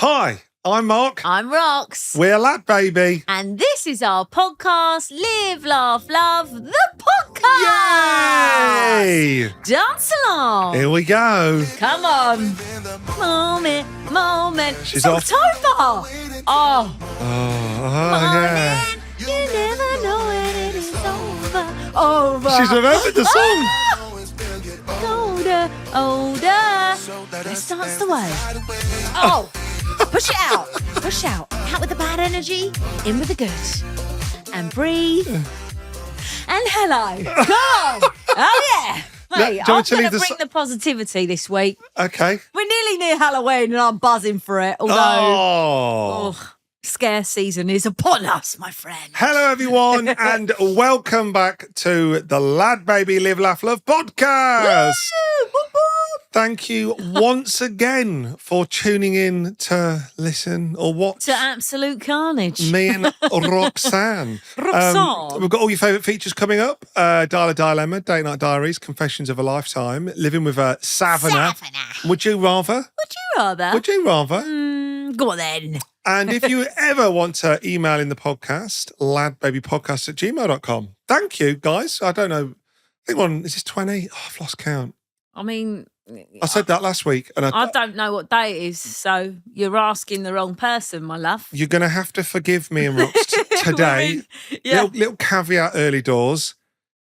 Hi, I'm Mark. I'm Rox. We're LadBaby. And this is our podcast, Live, Laugh, Love, the podcast. Yay! Dance along. Here we go. Come on. Moment. She's it's off. October. Oh. Yeah. You never know when it is over. She's remembered the song. Older. Let's dance the way. Oh. Push it out. Push out. Out with the bad energy, in with the good. And breathe. And hello. Come on. Oh, yeah. Hey, I'm going to bring the positivity this week. Okay. We're nearly near Halloween and I'm buzzing for it. Although, scare season is upon us, my friend. Hello, everyone, and welcome back to the LadBaby Live, Laugh, Love podcast. Woo! Thank you once again for tuning in to listen or watch. To absolute carnage. Me and Roxanne. Roxanne. We've got all your favourite features coming up. Dial a Dilemma, Date Night Diaries, Confessions of a Lifetime, Living with a Savannah. Would you rather? Would you rather? Go on then. And if you ever want to email in the podcast, ladbabypodcast@gmail.com. Thank you, guys. I don't know. I think is this 20? Oh, I've lost count. I mean, I said that last week. And I don't know what day it is, so you're asking the wrong person, my love. You're going to have to forgive me and Rox today. Little caveat early doors.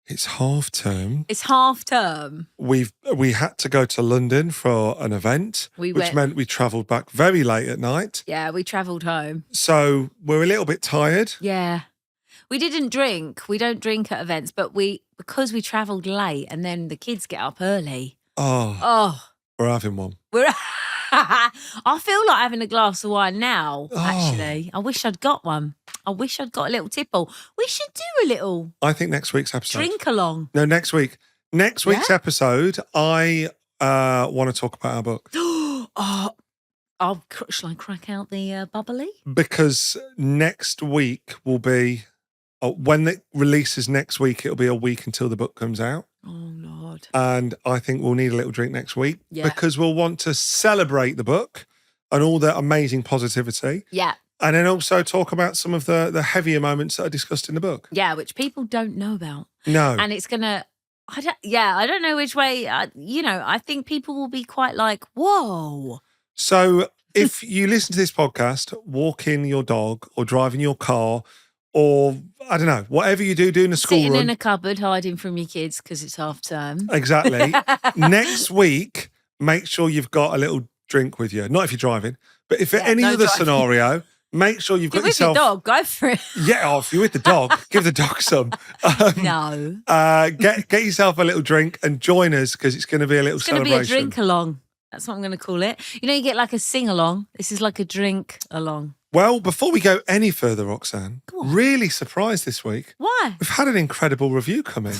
It's half term. It's half term. We had to go to London for an event, which meant we travelled back very late at night. Yeah, we travelled home. So we're a little bit tired. Yeah. We didn't drink. We don't drink at events, but because we travelled late and then the kids get up early. Oh. We're having one. I feel like having a glass of wine now, actually. I wish I'd got one. I wish I'd got a little tipple. We should do a little... I think next week's episode. Drink along. No, next week. Next week's episode, I want to talk about our book. Shall I crack out the bubbly? Because next week will be... when it releases next week, it'll be a week until the book comes out. Oh, Lord. And I think we'll need a little drink next week because we'll want to celebrate the book and all the amazing positivity. Yeah. And then also talk about some of the heavier moments that are discussed in the book. Yeah, which people don't know about. No. And it's going to... I don't know which way... I think people will be quite like, whoa. So if you listen to this podcast, walking your dog or driving your car... or, I don't know, whatever you do in a school Sitting run. in a cupboard hiding from your kids because it's half term. Exactly. Next week, make sure you've got a little drink with you. Not if you're driving, but if any other scenario, make sure you've got yourself... You're with your dog, go for it. Yeah, if you're with the dog, give the dog some. No. Get yourself a little drink and join us because it's going to be a little celebration. It's going to be a drink along. That's what I'm going to call it. You know, you get like a sing along. This is like a drink along. Well, before we go any further, Roxanne, really surprised this week. Why? We've had an incredible review come in.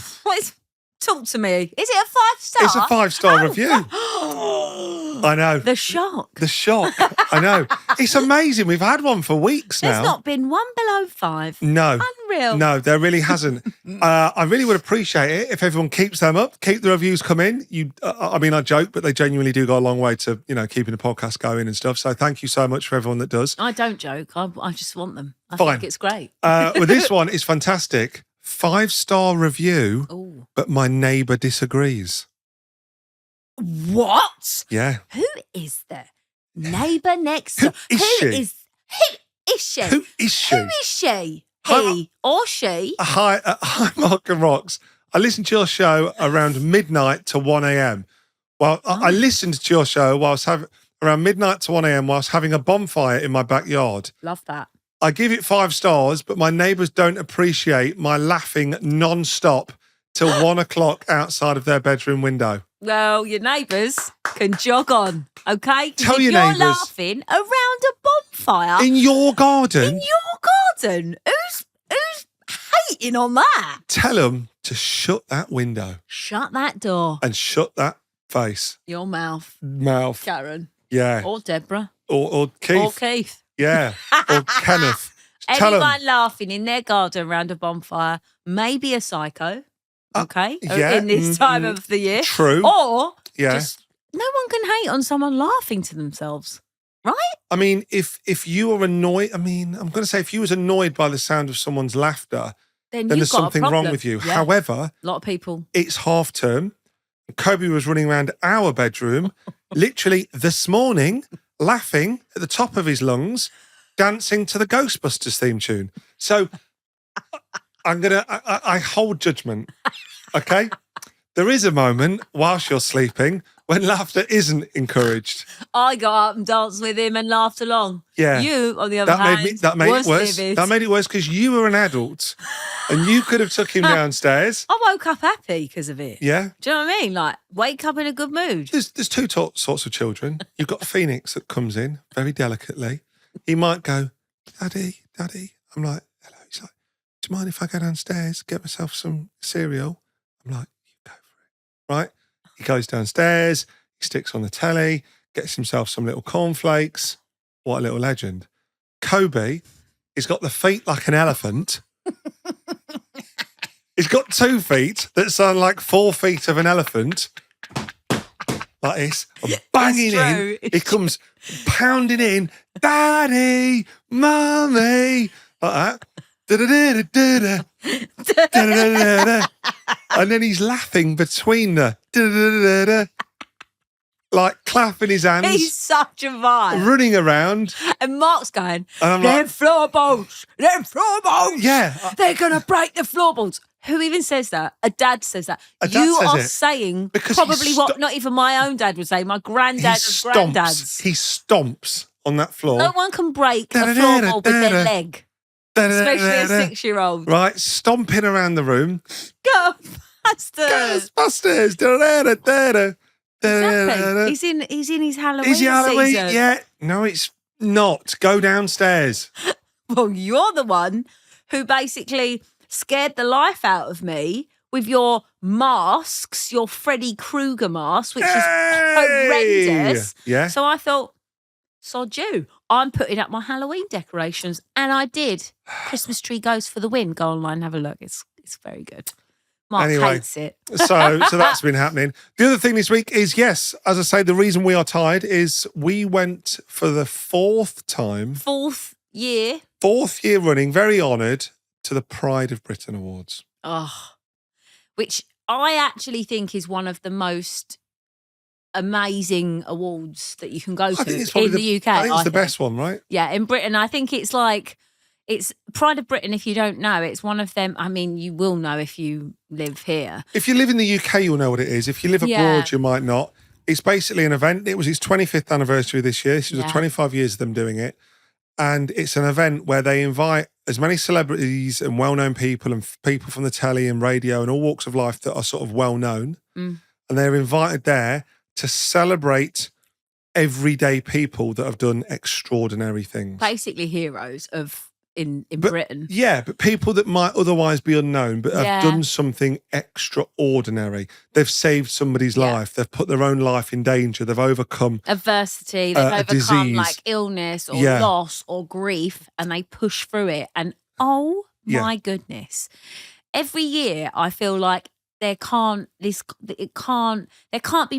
Talk to me. Is it a 5-star? It's a 5-star review. I know. The shock. I know. It's amazing. We've had one for weeks now. There's not been one below 5. No. Unreal. No, there really hasn't. I really would appreciate it if everyone keeps them up, keep the reviews coming. I joke, but they genuinely do go a long way to, keeping the podcast going and stuff. So thank you so much for everyone that does. I don't joke. I just want them. I think it's great. Well, this one is fantastic. 5-star review, but my neighbour disagrees. What? Yeah. Who is the neighbour next door? Who is she? Who is she? He or she? Hi, Mark and Rox. I listened to your show around midnight to 1 a.m. Well, I listened to your show around midnight to 1 a.m. whilst having a bonfire in my backyard. Love that. I give it 5 stars, but my neighbours don't appreciate my laughing non-stop till 1 o'clock outside of their bedroom window. Well, your neighbours can jog on, okay? Tell your neighbours. You're laughing around a bonfire. In your garden? In your garden? Who's hating on that? Tell them to shut that window. Shut that door. And shut that face. Your mouth. Karen. Yeah. Or Deborah. Or Keith. Or Keith. Yeah. Or Kenneth. Anyone laughing in their garden around a bonfire may be a psycho, okay, in this time of the year. True. Or just no one can hate on someone laughing to themselves Right? I mean, if you are annoyed, I'm going to say if you was annoyed by the sound of someone's laughter, then you've there's got a something wrong problem. with you. Yeah. However, A lot of people. it's half term. Kobe was running around our bedroom, literally this morning, laughing at the top of his lungs, dancing to the Ghostbusters theme tune. So I hold judgment, okay? There is a moment whilst you're sleeping when laughter isn't encouraged. I got up and danced with him and laughed along. Yeah. You, on the other hand, that made was it worse. livid. That made it worse because you were an adult and you could have took him downstairs. I woke up happy because of it. Yeah. Do you know what I mean? Like, wake up in a good mood. There's two sorts of children. You've got Phoenix that comes in very delicately. He might go, Daddy. I'm like, hello. He's like, do you mind if I go downstairs, get myself some cereal? I'm like, you go for it. Right? He goes downstairs, he sticks on the telly, gets himself some little cornflakes. What a little legend. Kobe, he's got the feet like an elephant. He's got 2 feet that sound like 4 feet of an elephant. Like this. And banging in. He comes pounding in. Daddy, Mummy. Like that. Da-da-da-da-da-da. Da-da-da-da-da. And then he's laughing between the da-da-da-da-da. Like clapping his hands. He's such a vibe. Running around. And Mark's going, And I'm them like, floorboards. yeah. They're going to break the floorboards. Who even says that? A dad says that. A dad you says are it. saying Because probably he what not even my own dad would say, my granddad of granddads. He stomps on that floor. No one can break a floorboard with their leg. Especially a 6-year-old. Right, stomping around the room. Ghostbusters. Ghostbusters. Da-da-da-da-da. Exactly. He's in his Halloween Is he Halloween? season. Yeah. No, it's not. Go downstairs. Well, you're the one who basically scared the life out of me with your masks, your Freddy Krueger mask, which is horrendous. Yeah. So I thought, sod you. I'm putting up my Halloween decorations. And I did. Christmas Tree Goes for the Win. Go online and have a look. It's very good. Mark hates it. so that's been happening. The other thing this week is, yes, as I say, the reason we are tied is we went for the 4th time. 4th year. 4th year running, very honoured, to the Pride of Britain Awards. Oh, which I actually think is one of the most amazing awards that you can go to in the UK. I think it's the best one, right? Yeah, in Britain. I think it's like, it's Pride of Britain. If you don't know, it's one of them. I mean, you will know if you live here. If you live in the UK, you'll know what it is. If you live abroad, you might not. It's basically an event. It was its 25th anniversary this year. This was 25 years of them doing it. And it's an event where they invite as many celebrities and well-known people and people from the telly and radio and all walks of life that are sort of well-known. And they're invited there to celebrate everyday people that have done extraordinary things. Basically heroes of in Britain. Yeah, but people that might otherwise be unknown but have done something extraordinary. They've saved somebody's life. They've put their own life in danger. They've overcome adversity. They've overcome disease. like illness or loss or grief, and they push through it. And oh my goodness. Every year I feel like there can't be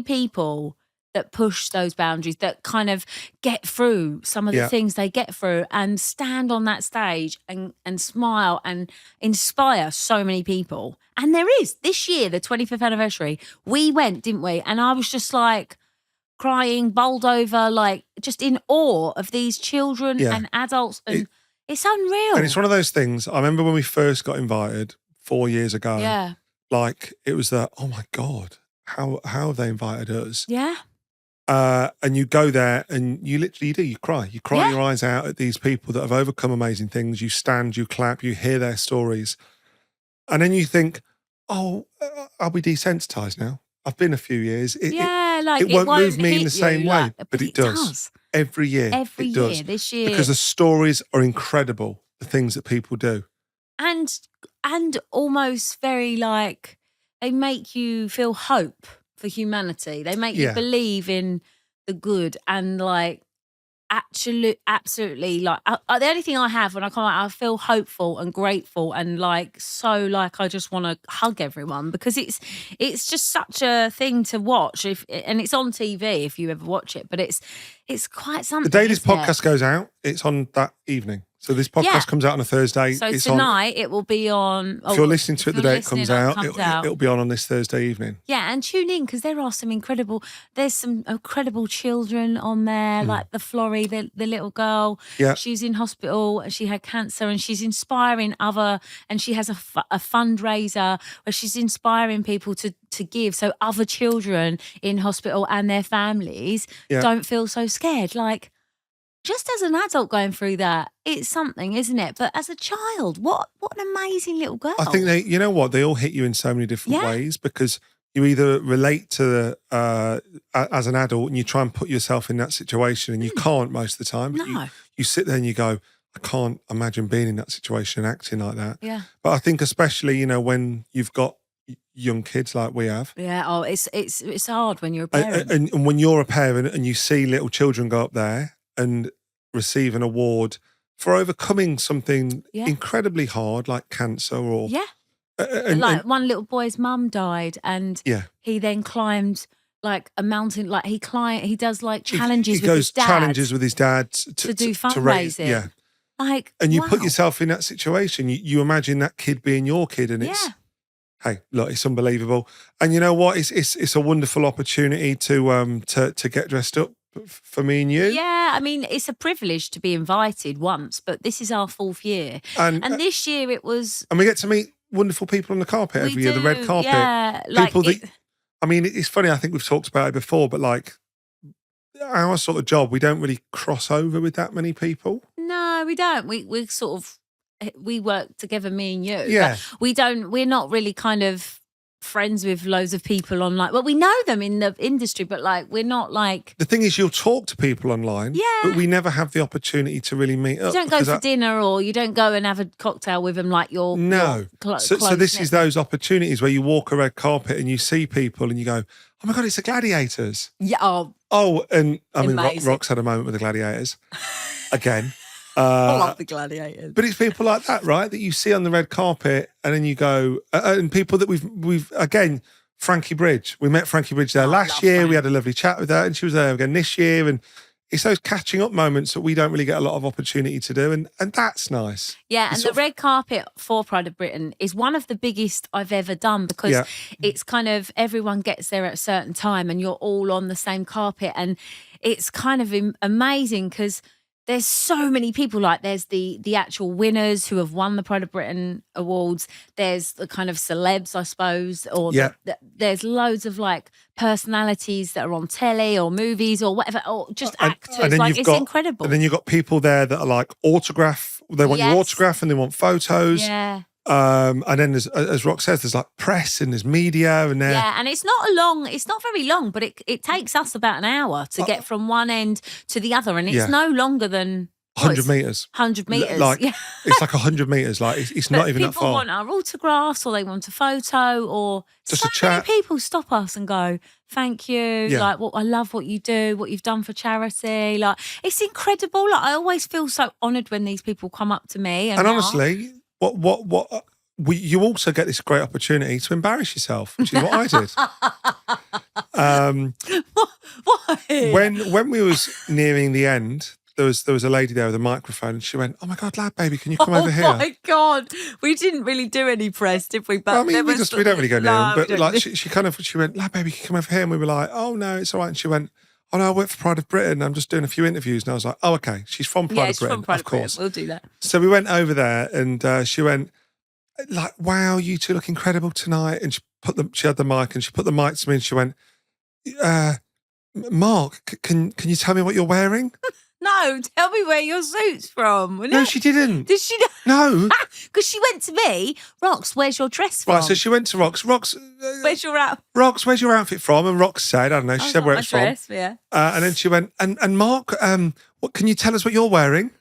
people that push those boundaries, that kind of get through some of the things they get through and stand on that stage and smile and inspire so many people. And there is, this year, the 25th anniversary, we went, didn't we? And I was just like crying, bowled over, like just in awe of these children and adults. And it's unreal. And it's one of those things, I remember when we first got invited 4 years ago. Yeah. Like it was oh my God, how have they invited us? Yeah. And you go there and you literally do. You cry your eyes out at these people that have overcome amazing things. You stand, you clap, you hear their stories. And then you think, oh, I'll be desensitized now. I've been a few years. It won't move me in the same way, but it does. Every year. Every year, this year. Because the stories are incredible, the things that people do. And almost very like, they make you feel hope for humanity. They make you believe in the good and like absolutely like the only thing I have when I come out, I feel hopeful and grateful and like so like I just want to hug everyone because it's just such a thing to watch and it's on TV if you ever watch it, but it's quite something. The day this podcast goes out, it's on that evening. So this podcast comes out on a Thursday. So tonight it will be on. If you're listening to it the day it comes out, it'll be on this Thursday evening. Yeah, and tune in because there's some incredible children on there, like the Florrie, the little girl. Yeah. She's in hospital. She had cancer and she's inspiring and she has a fundraiser where she's inspiring people to give. So other children in hospital and their families don't feel so scared. Like, just as an adult going through that, it's something, isn't it? But as a child, what an amazing little girl. I think they all hit you in so many different ways because you either relate to as an adult and you try and put yourself in that situation and you can't most of the time. But you sit there and you go, I can't imagine being in that situation and acting like that. Yeah. But I think especially, when you've got young kids like we have. Yeah. Oh, it's hard when you're a parent. And when you're a parent and you see little children go up there and receive an award for overcoming something incredibly hard like cancer or... Yeah. And one little boy's mum died and he then climbed like a mountain, like he does like challenges with his dad. He goes challenges with his dad to do fundraising. Like, and you put yourself in that situation. You imagine that kid being your kid and it's... Hey, look, it's unbelievable. And you know what? It's a wonderful opportunity to get dressed up for me and you. Yeah, I mean, it's a privilege to be invited once, but this is our 4th year. And this year it was... And we get to meet wonderful people on the carpet every year, the red carpet. Yeah. People I mean, it's funny, I think we've talked about it before, but like our sort of job, we don't really cross over with that many people. No, we don't. We sort of... We work together, me and you. Yeah. But we're not really kind of friends with loads of people online. Well, we know them in the industry, but like we're not like... The thing is, you'll talk to people online, but we never have the opportunity to really meet up. You don't go for dinner or you don't go and have a cocktail with them like you're... No. So this is those opportunities where you walk a red carpet and you see people and you go, oh my God, it's the Gladiators. Yeah. Oh, and I mean, amazing. Rox had a moment with the Gladiators. Again. I love the Gladiators. But it's people like that, right? That you see on the red carpet and then you go, and people that we've again, Frankie Bridge. We met Frankie Bridge there last year. We had a lovely chat with her and she was there again this year. And it's those catching up moments that we don't really get a lot of opportunity to do. And that's nice. Yeah, and the red carpet for Pride of Britain is one of the biggest I've ever done because it's kind of everyone gets there at a certain time and you're all on the same carpet. And it's kind of amazing because there's so many people. Like there's the actual winners who have won the Pride of Britain awards. There's the kind of celebs, I suppose, or there's loads of like personalities that are on telly or movies or whatever, or just actors. And like it's incredible. And then you've got people there that are like autograph. They want your autograph and they want photos. Yeah. And then as Rox says, there's like press and there's media and there. Yeah, and it's not very long, but it takes us about an hour to get from one end to the other, and it's no longer than 100 meters. 100 meters. Like it's like 100 meters. Like it's not even that far. People want our autographs, or they want a photo, or just so a chat. Many people stop us and go, "Thank you." Yeah. Like, I love what you do, what you've done for charity. Like, it's incredible. Like, I always feel so honoured when these people come up to me. And honestly. You also get this great opportunity to embarrass yourself, which is what I did. Why? When we was nearing the end, there was a lady there with a microphone, and she went, "Oh my God, LadBaby, can you come over here?" Oh my God, we didn't really do any press, did we? But we don't really go near them. But like she went, "LadBaby, can you come over here?" And we were like, "Oh no, it's all right." And she went, "Oh no, I work for Pride of Britain. I'm just doing a few interviews." And I was like, "Oh okay, she's from Pride of Britain, from Pride of course. Britain. We'll do that." So we went over there, and she went, like, "Wow, you two look incredible tonight." And she had the mic and she put the mic to me and she went, "Mark, can you tell me what you're wearing?" No, tell me where your suit's from. No, she didn't. Did she not? No. Because she went to me, "Rox, where's your dress from?" Right, so she went to Rox. Where's your outfit? Rox, where's your outfit from? And Rox said, I don't know, she said where it's from. Dress, yeah. And then she went, and Mark, what can you tell us what you're wearing?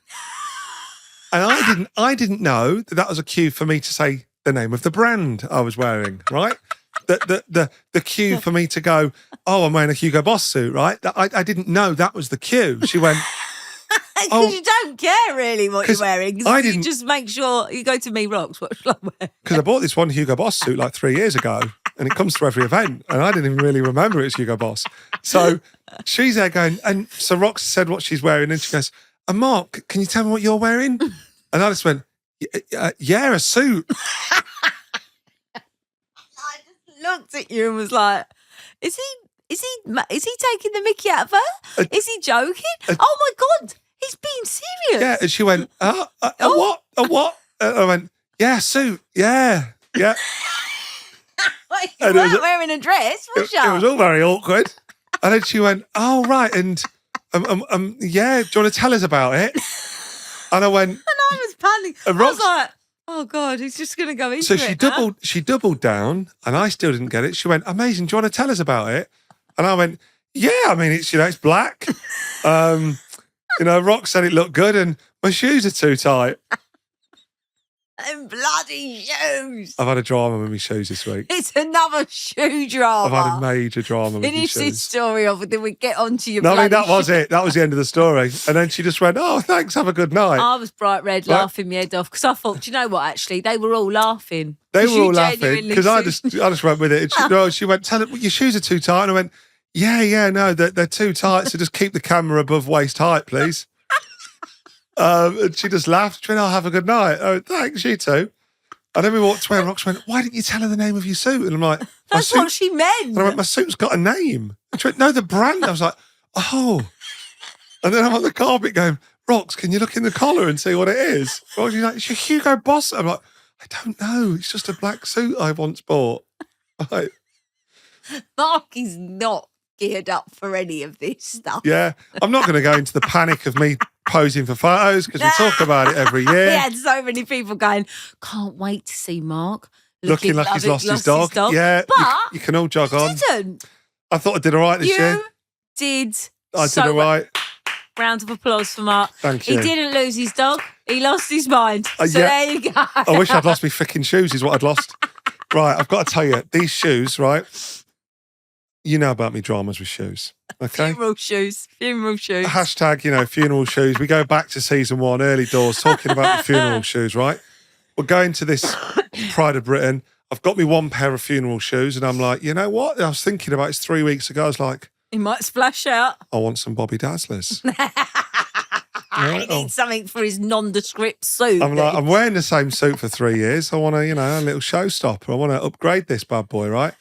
And I didn't know that was a cue for me to say the name of the brand I was wearing, right? The cue for me to go, "Oh, I'm wearing a Hugo Boss suit," right? I didn't know that was the cue. She went, Because you don't care really what you're 'Cause wearing. 'Cause I you didn't- just make sure you go to me, Rox. What should I wear? Because I bought this one Hugo Boss suit like 3 years ago, and it comes to every event, and I didn't even really remember it's Hugo Boss. So she's there going, and so Rox said what she's wearing, and she goes, and Mark, can you tell me what you're wearing? And I just went, yeah, a suit. I just looked at you and was like, is he taking the mickey out of her? Is he joking? Oh my God, he's being serious. Yeah, and she went, what? A what? And I went, yeah, suit, yeah. Wait, you And it was- weren't wearing a dress, was you? It was all very awkward. And then she went, oh, right, and yeah, do you want to tell us about it? And I went, And I was panicking. And I was Rox- like, oh God, he's just going to go into so it now. she doubled down, and I still didn't get it. She went, amazing, do you want to tell us about it? And I went, yeah, I mean, it's black. Rox said it looked good, and my shoes are too tight. And bloody shoes. I've had a drama with my shoes this week. It's another shoe drama. I've had a major drama with my Finish this shoes. story off, and then we get on to your No, I mean, bloody that was shoes. it. That was the end of the story. And then she just went, oh, thanks, have a good night. I was bright red, Right. laughing my head off, because I thought, do you know what, actually? They were all laughing. They 'Cause were you all laughing genuinely because I seemed- just went with it. And she went, tell it, your shoes are too tight. And I went, yeah, no, they're too tight. So just keep the camera above waist height, please. And she just laughed. She went, I'll have a good night. Oh, thanks, you too. And then we walked away and Rox went, why didn't you tell her the name of your suit? And I'm like, my That's suit. what she meant. And I went, my suit's got a name. And she went, no, the brand. I was like, oh. And then I'm on the carpet going, Rox, can you look in the collar and see what it is? Rox, she's like, it's your Hugo Boss. I'm like, I don't know. It's just a black suit I once bought. Like, Mark is not geared up for any of this stuff. yeah, I'm not going to go into the panic of me posing for photos because we talk about it every He year. had so many people going, can't wait to see Mark Looking like he's lovely, lost his dog. Yeah, But you can all jog on. didn't. I thought I did all right this year. You did. I so did all right. Round of applause for Mark. Thank He you. didn't lose his dog. He lost his mind. So yeah. there you go. I wish I'd lost my freaking shoes is what I'd lost. Right, I've got to tell you, these shoes, right? You know about me dramas with shoes, okay? Funeral shoes. Hashtag, funeral shoes. We go back to season 1, early doors, talking about the funeral shoes, right? We're going to this Pride of Britain. I've got me one pair of funeral shoes and I'm like, you know what? I was thinking about it 3 weeks ago. I was like, He might splash out. I want some Bobby Dazzlers. He needs something for his nondescript suit. I'm like, I'm wearing the same suit for 3 years. I want a little showstopper. I want to upgrade this bad boy, right?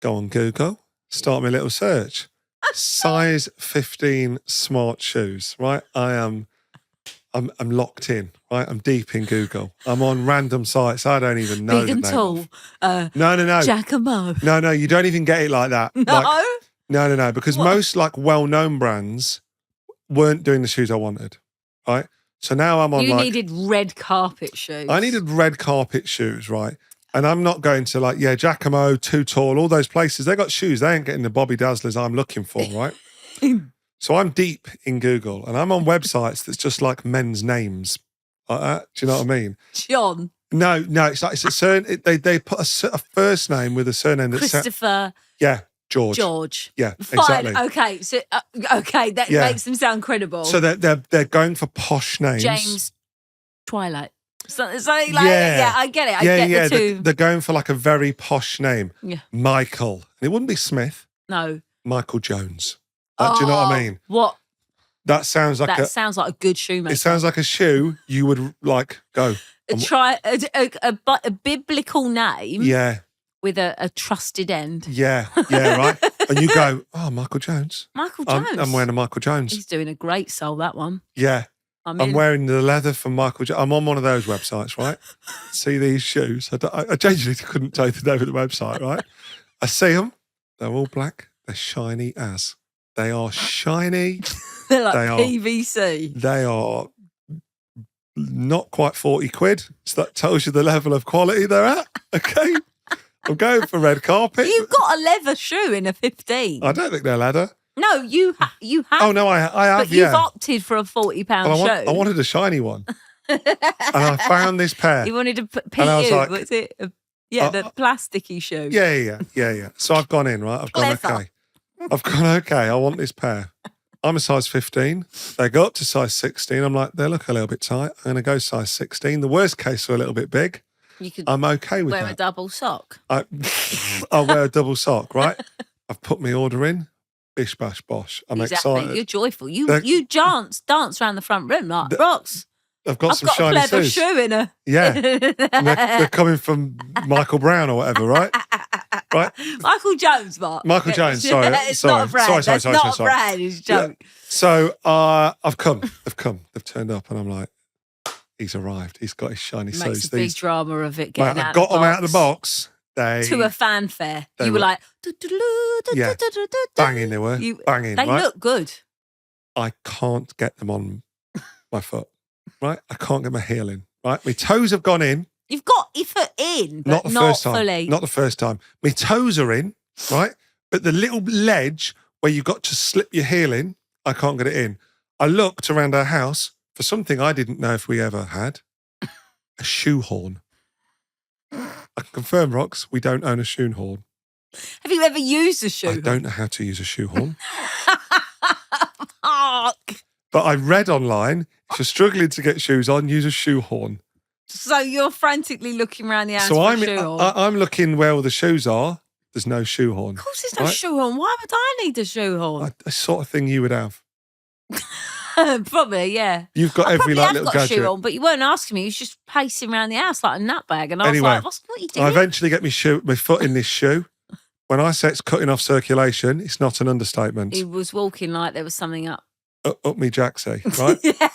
Go on Google, start my little search. Size 15 smart shoes, right? I'm locked in, right? I'm deep in Google. I'm on random sites. I don't even know Big the and name tall. of. No. Giacomo. No, you don't even get it like that. No. No, because What? most well-known brands weren't doing the shoes I wanted, right? So now I'm on You needed red carpet shoes. I needed red carpet shoes, right? And I'm not going to Giacomo, Too Tall, all those places. They got shoes. They ain't getting the Bobby Dazzlers I'm looking for, right? So I'm deep in Google and I'm on websites that's just like men's names. Like that. Do you know what I mean? John. No, it's a certain, they put a first name with a surname that's Christopher. George. Yeah, Fine. exactly. Okay. So that Yeah. makes them sound credible. So they're going for posh names. James Twilight. Something like yeah, I get it. I get the two. They're going for like a very posh name. Yeah. Michael. And it wouldn't be Smith. No. Michael Jones. Do you know what I mean? What? That sounds like sounds like a good shoemaker. it sounds like a shoe you would like go. Try a biblical name Yeah, with a trusted end. yeah, right. And you go, oh, Michael Jones. Michael Jones. I'm wearing a Michael Jones. He's doing a great soul, that one. Yeah. I'm I'm wearing the leather from Michael Jones. I'm on one of those websites, right? See these shoes. I genuinely couldn't tell you the name of the website, right? I see them. They're all black. They're shiny as. They are shiny. They're like They are. PVC. They are not quite 40 quid. So that tells you the level of quality they're at. Okay. I'm going for red carpet. You've got a leather shoe in a 15. I don't think they're leather. No, you have. Oh, no, I have, But you've yeah. opted for a £40 But shoe. I wanted a shiny one. And I found this pair. You wanted a And I was PU. like, What's it? The plasticky shoe. Yeah. So I've gone in, right? I've gone, Clever. okay. I want this pair. I'm a size 15. They go up to size 16. I'm like, they look a little bit tight. I'm going to go size 16. The worst case, they're a little bit big. You could I'm okay with wear that. a double sock. I'll wear a double sock, right? I've put my order in. Bish, bash, bosh. I'm excited. You're joyful. You dance around the front room like, Rox, I've got some shiny pleather shoes. shoe in her. Yeah. And they're coming from Michael Brown or whatever, right? Right? Michael Jones, Mark. Michael Jones, sorry. It's not a brand. That's not a brand, it's a joke. Yeah. So I've come. They've turned up and I'm like, he's arrived. He's got his shiny shoes. Makes a big drama of it getting out I got them out of the box. To a fanfare. You were like, banging they were. Banging. They look good. I can't get them on my foot, right? I can't get my heel in, right? My toes have gone in. You've got your foot in, but not first time. fully. Not the first time. My toes are in, right? But the little ledge where you've got to slip your heel in, I can't get it in. I looked around our house for something I didn't know if we ever had, a shoehorn. I can confirm, Rox, we don't own a shoehorn. Have you ever used a shoehorn? I don't know how to use a shoehorn. Mark. But I read online, if you're struggling to get shoes on, use a shoehorn. So you're frantically looking around the house for a shoehorn? I'm looking where all the shoes are. There's no shoehorn. Of course there's no shoehorn. Why would I need a shoehorn? A sort of thing you would have. Probably, yeah. You've got every little gadget. A shoe on, but you weren't asking me. You was just pacing around the house like a nutbag. And I was like, what are you doing? I eventually get my foot in this shoe. When I say it's cutting off circulation, it's not an understatement. He was walking like there was something up. Up me jacksy, right? Yeah.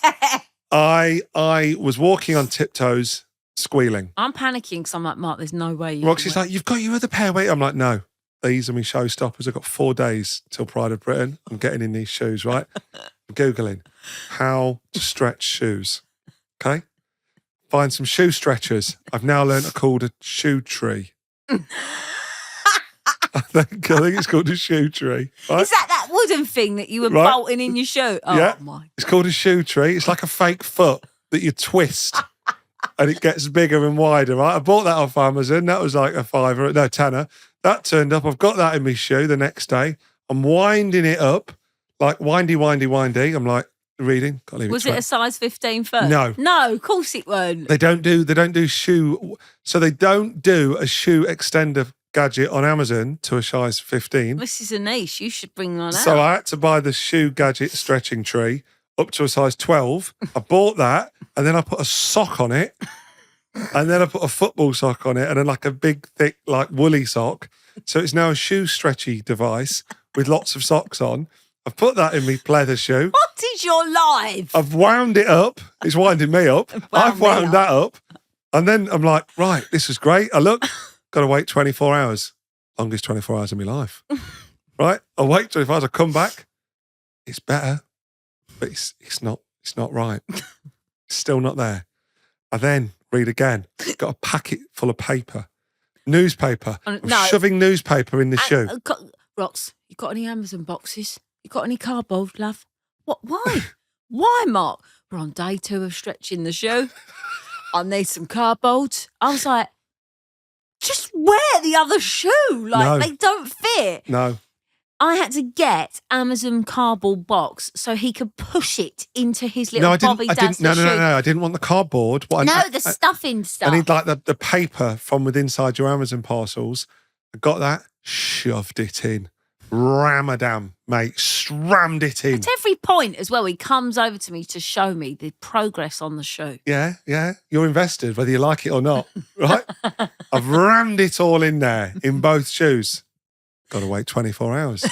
I was walking on tiptoes, squealing. I'm panicking because I'm like, Mark, there's no way you Roxy's like, you've got your other pair, wait. I'm like, no. These are my showstoppers. I've got 4 days till Pride of Britain. I'm getting in these shoes, right? I'm Googling how to stretch shoes. Okay? Find some shoe stretchers. I've now learned they're called a shoe tree. I think it's called a shoe tree. Right? Is that wooden thing that you were bolting in your shoe? Oh, yeah. My. It's called a shoe tree. It's like a fake foot that you twist and it gets bigger and wider, right? I bought that off Amazon. That was like a tenner. That turned up. I've got that in my shoe the next day. I'm winding it up, like windy. I'm like, reading. Can't leave was it a size 15 foot? No. No, of course it weren't. They don't do shoe. So they don't do a shoe extender gadget on Amazon to a size 15. This is a niche. You should bring one out. So I had to buy the shoe gadget stretching tree up to a size 12. I bought that and then I put a sock on it and then I put a football sock on it and then like a big, thick, like woolly sock. So it's now a shoe stretchy device with lots of socks on. I've put that in my pleather shoe. What is your life? I've wound it up. It's winding me up. I've wound that up. And then I'm like, right, this is great. I look, got to wait 24 hours. Longest 24 hours of my life. Right? I wait 24 hours. I come back. It's better, but it's not right. It's still not there. I then read again. Got a packet full of paper. Newspaper. I'm shoving newspaper in the shoe. Rox, you got any Amazon boxes? You got any cardboard, love? What? Why? Why, Mark? We're on day 2 of stretching the shoe. I need some cardboard. I was like, just wear the other shoe. Like, they don't fit. No. I had to get Amazon cardboard box so he could push it into his little Bobby Dazzler shoe. No. I didn't want the cardboard. The stuffing stuff. I need like the paper from within inside your Amazon parcels. I got that, shoved it in. Ramadam, mate, srammed it in. At every point as well, he comes over to me to show me the progress on the shoe. Yeah. You're invested, whether you like it or not, right? I've rammed it all in there, in both shoes. Got to wait 24 hours.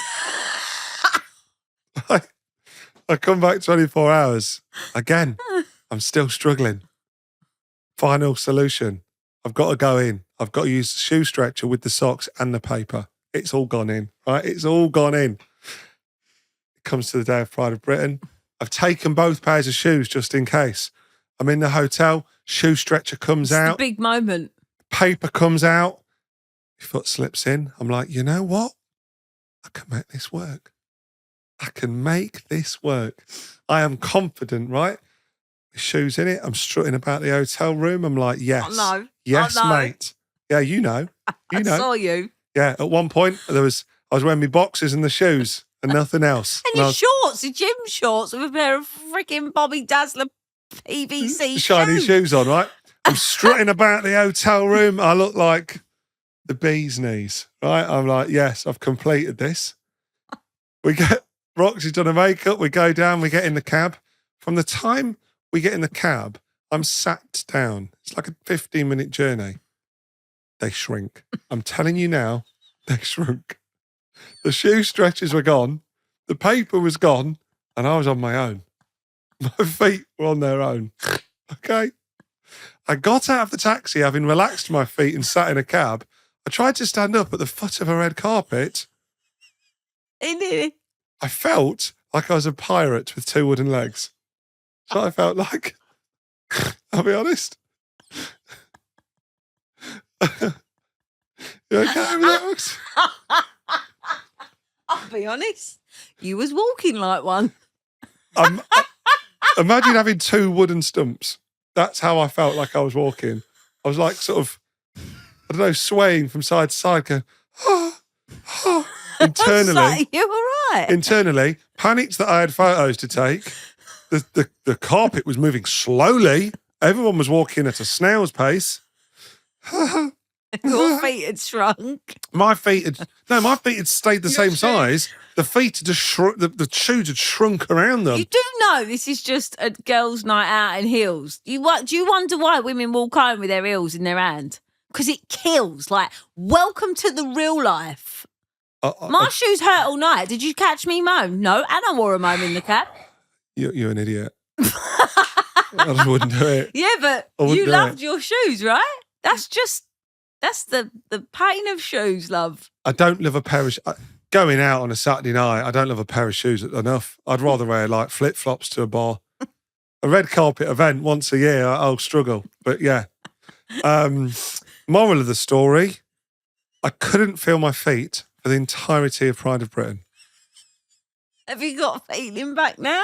I come back 24 hours. Again, I'm still struggling. Final solution. I've got to go in. I've got to use the shoe stretcher with the socks and the paper. It's all gone in, right? It's all gone in. It comes to the day of Pride of Britain. I've taken both pairs of shoes just in case. I'm in the hotel. Shoe stretcher comes out. It's the big moment. Paper comes out. My foot slips in. I'm like, you know what? I can make this work. I can make this work. I am confident, right? The shoes in it. I'm strutting about the hotel room. I'm like, yes. I know. Yes, mate. Yeah, you know. I saw you. Yeah, at one point I was wearing my boxers and the shoes, and nothing else. And your shorts, your gym shorts with a pair of freaking Bobby Dazzler PVC shiny shoes on, right? I'm strutting about the hotel room. I look like the bee's knees, right? I'm like, yes, I've completed this. Roxy's done her makeup. We go down, we get in the cab. From the time we get in the cab, I'm sat down. It's like a 15-minute journey. They shrink. I'm telling you now, they shrunk. The shoe stretches were gone. The paper was gone. And I was on my own. My feet were on their own. Okay? I got out of the taxi, having relaxed my feet and sat in a cab. I tried to stand up at the foot of a red carpet. I felt like I was a pirate with 2 wooden legs. That's what I felt like. I'll be honest. You okay with that, Rox? I'll be honest. You was walking like one. Imagine having 2 wooden stumps. That's how I felt like I was walking. I was like sort of, I don't know, swaying from side to side, going, internally. You were right. Internally, panicked that I had photos to take. The carpet was moving slowly. Everyone was walking at a snail's pace. Your feet had shrunk. My feet had stayed the same size. The feet had just shrunk, the shoes had shrunk around them. You do know this is just a girls' night out in heels. Do you wonder why women walk home with their heels in their hand? Because it kills. Like, welcome to the real life. My shoes hurt all night. Did you catch me moan? No, and I wore a moan in the cab. You're an idiot. I just wouldn't do it. Yeah, but you loved your shoes, right? That's the pain of shoes, love. I don't love a pair of going out on a Saturday night. I don't love a pair of shoes enough. I'd rather wear like flip-flops to a bar. A red carpet event once a year, I'll struggle. But yeah. Moral of the story, I couldn't feel my feet for the entirety of Pride of Britain. Have you got feeling back now?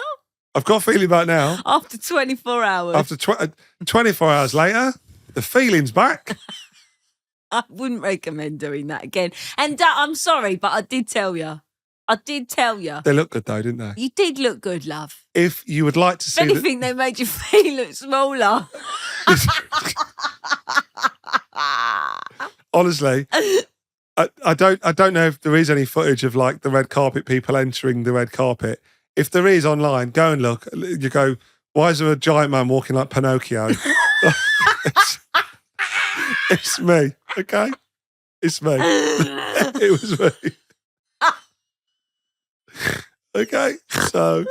I've got feeling back now. After 24 hours. After 24 hours later, the feeling's back. I wouldn't recommend doing that again. And I'm sorry, but I did tell you. They look good though, didn't they? You did look good, love. If you would like to see if anything, they made your feet look smaller. Honestly, I don't know if there is any footage of like the red carpet people entering the red carpet. If there is online, go and look. You go, why is there a giant man walking like Pinocchio? It's me, okay? It's me. It was me. Okay, so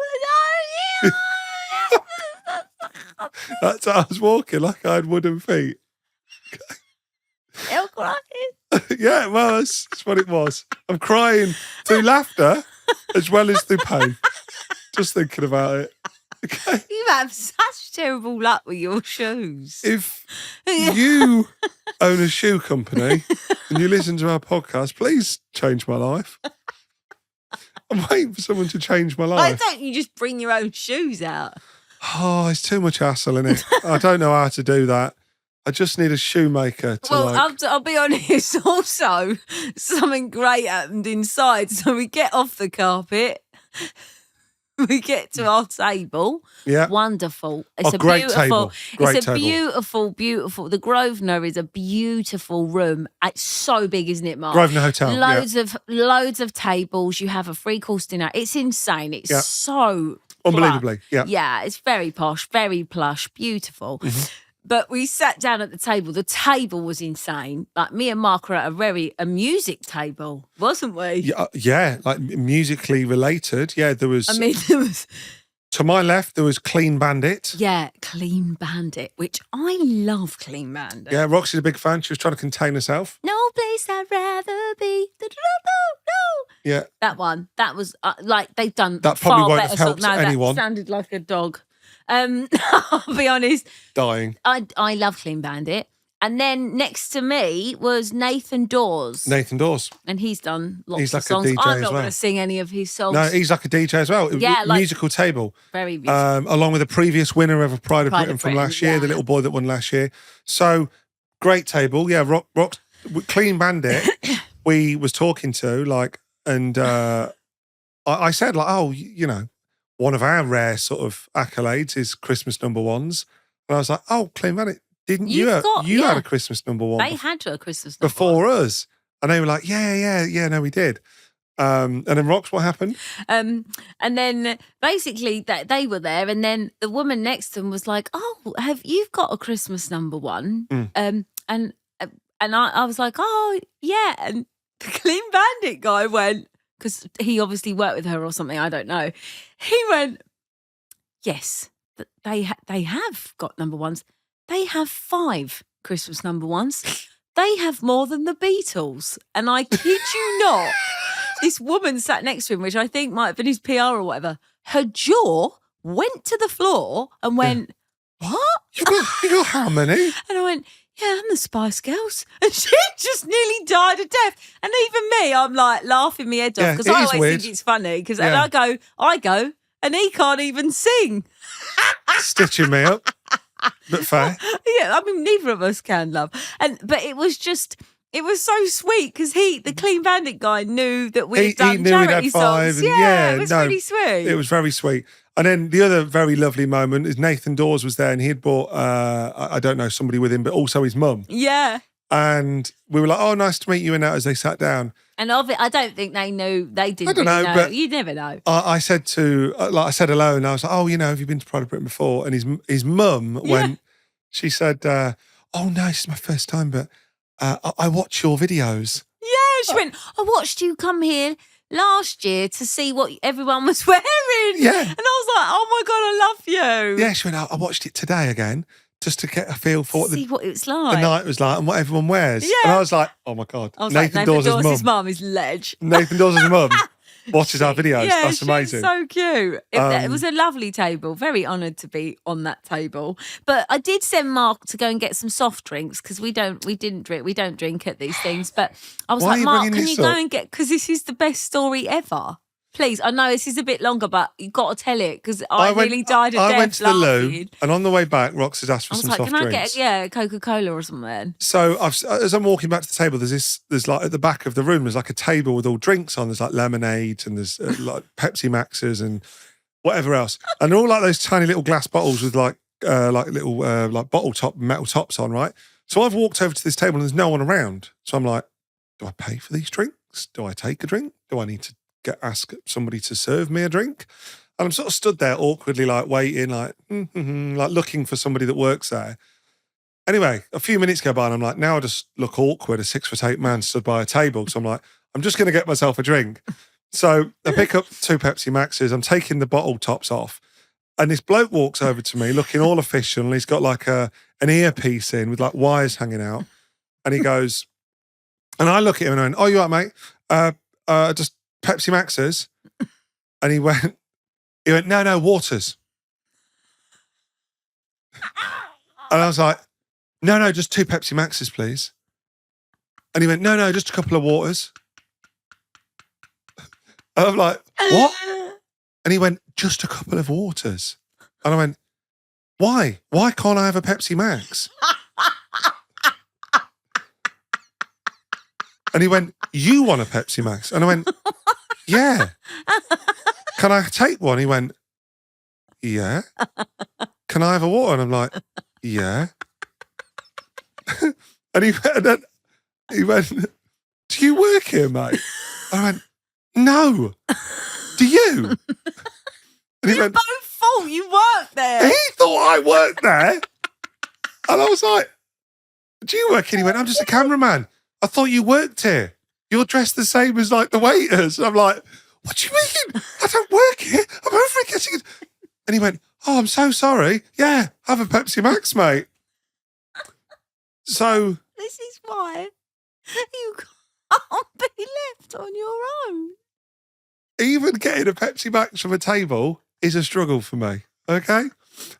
that's how I was walking, like I had wooden feet. You're crying. Yeah, well, that's what it was. I'm crying through laughter as well as through pain. Just thinking about it. Okay. You have such terrible luck with your shoes. If you own a shoe company and you listen to our podcast, please change my life. I'm waiting for someone to change my life. Why don't you just bring your own shoes out? Oh, it's too much hassle, isn't it? I don't know how to do that. I just need a shoemaker to I'll be honest, also, something great happened inside. So we get off the carpet. We get to our table. Yeah. Wonderful. It's a great beautiful table. Great it's a table. beautiful. The Grosvenor is a beautiful room. It's so big, isn't it, Mark? Grosvenor Hotel. Loads of tables. You have a 3-course dinner. It's insane. It's so unbelievably. plush. Yeah, it's very posh, very plush, beautiful. Mm-hmm. But we sat down at the table. The table was insane. Like, me and Mark were at a music table, wasn't we? Yeah, like musically related. Yeah, there was. There was. To my left, there was Clean Bandit. Yeah, Clean Bandit, which I love Clean Bandit. Yeah, Roxy's a big fan. She was trying to contain herself. No place I'd rather be. No. Yeah. That one. That was like they've done that far probably won't better have helped anyone. That sounded like a dog. I'll be honest. Dying. I love Clean Bandit. And then next to me was Nathan Dawes. And he's done lots of songs. He's like a DJ I'm not going to sing any of his songs. No, he's like a DJ as well. Yeah, musical table. Very beautiful. Along with the previous winner of a Pride of Britain from last year, the little boy that won last year. So, great table. Yeah, rock Clean Bandit, we was talking to, like, and I said like, oh, you know, one of our rare sort of accolades is Christmas number ones. And I was like, oh, Clean Bandit, didn't you had a Christmas number one They had a Christmas number before us. And they were like, yeah, no, we did. And then Rox, what happened? And then basically that they were there, and then the woman next to them was like, "Oh, you've got a Christmas number one?" And I was like, "Oh, yeah." And the Clean Bandit guy went, because he obviously worked with her or something, I don't know. He went, "Yes, they have got number ones. They have 5 Christmas number ones. They have more than the Beatles." And I kid you not. This woman sat next to him, which I think might have been his PR or whatever. Her jaw went to the floor and went, "What? You got how many?" And I went, "Yeah, I'm the Spice Girls." And she just nearly died of death. And even me, I'm like laughing my head off because I always think it's funny. Because I go, and he can't even sing. Stitching me up. But fair. Yeah, I mean, neither of us can, love. But it was just... It was so sweet because the Clean Bandit guy knew that we'd done charity songs. Yeah, it was really sweet. It was very sweet. And then the other very lovely moment is Nathan Dawes was there and he had brought, I don't know, somebody with him, but also his mum. Yeah. And we were like, oh, nice to meet you and that as they sat down. And I don't think they knew, they didn't I don't know, know. but You never know. I said I said hello and I was like, oh, you know, have you been to Pride of Britain before? And his mum went, she said, oh, no, this is my first time, but I watch your videos. Yeah, she went, I watched you come here last year to see what everyone was wearing. Yeah. And I was like, oh my God, I love you. Yeah, she went, I watched it today again just to get a feel for what it's like. The night was like and what everyone wears. Yeah. And I was like, oh my God. I was Nathan Dawes' mum is ledge. Nathan Dawes' mum watches our videos. Yeah, that's amazing. So cute. It was a lovely table. Very honoured to be on that table. But I did send Mark to go and get some soft drinks because we don't drink at these things. But I was like, Mark, can you go and get, because this is the best story ever. Please, I know this is a bit longer, but you've got to tell it because I nearly died of death. I went to the loo, and on the way back, Rox had asked for some soft drinks. Can I get Coca-Cola or something? So as I'm walking back to the table, there's like at the back of the room, there's like a table with all drinks on. There's like lemonade and there's like Pepsi Maxes and whatever else, and they're all like those tiny little glass bottles with like little like bottle top metal tops on, right? So I've walked over to this table and there's no one around. So I'm like, do I pay for these drinks? Do I take a drink? Do I need to ask somebody to serve me a drink? And I'm sort of stood there awkwardly, like waiting, like like looking for somebody that works there. Anyway, a few minutes go by and I'm like, now I just look awkward, a 6'8" man stood by a table. So I'm like, I'm just going to get myself a drink. So I pick up 2 Pepsi Maxes. I'm taking the bottle tops off. And this bloke walks over to me looking all official. And he's got like an earpiece in with like wires hanging out. And he goes, and I look at him and I went, oh, you all right, mate? Just Pepsi Maxes. And he went, no, waters. And I was like, no, just 2 Pepsi Maxes, please. And he went, no, just a couple of waters. And I'm like, what? And he went, just a couple of waters. And I went, why? Why can't I have a Pepsi Max? And he went, you want a Pepsi Max? And I went, yeah. Can I take one? He went, yeah. Can I have a water? And I'm like, yeah. And he went, do you work here, mate? And I went, no. Do you? And he went, both thought you worked there. He thought I worked there. And I was like, do you work here? He went, I'm just a cameraman. I thought you worked here. You're dressed the same as like the waiters. And I'm like, what do you mean? I don't work here. I'm over here getting it. And he went, oh, I'm so sorry. Yeah, have a Pepsi Max, mate. So. This is why you can't be left on your own. Even getting a Pepsi Max from a table is a struggle for me, okay?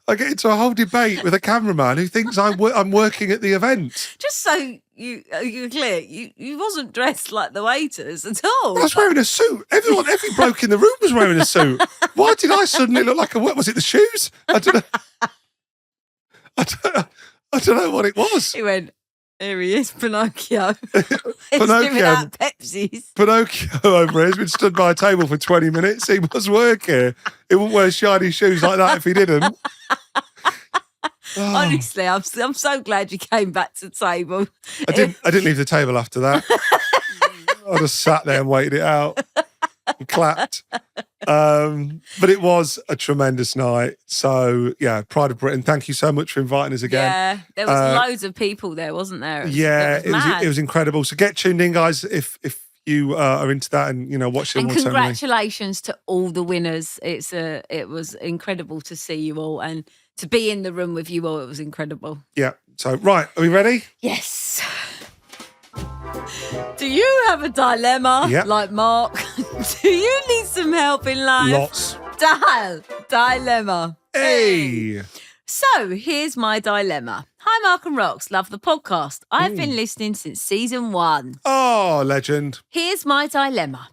I get into a whole debate with a cameraman who thinks I'm working at the event. Just so you're clear, you wasn't dressed like the waiters at all. I was wearing a suit. Every bloke in the room was wearing a suit. Why did I suddenly look like what was it, the shoes? I don't know. I don't know what it was. He went, Here he is, Pinocchio. He's giving out Pepsis. Pinocchio over here has been stood by a table for 20 minutes. He must work here. He wouldn't wear shiny shoes like that if he didn't. Honestly, I'm so glad you came back to the table. I didn't leave the table after that. I just sat there and waited it out and clapped. But it was a tremendous night. So, yeah, Pride of Britain, thank you so much for inviting us again. Yeah, there was loads of people there, wasn't there? It was incredible. So get tuned in, guys, if you are into that and, watch the award ceremony. Congratulations to all the winners. It was incredible to see you all and to be in the room with you all. It was incredible. Yeah. So, right, are we ready? Yes. Do you have a dilemma like Mark? Do you need some help in life? Lots. Dilemma. Hey. So here's my dilemma. Hi, Mark and Rox. Love the podcast. I've been listening since season 1. Oh, legend. Here's my dilemma.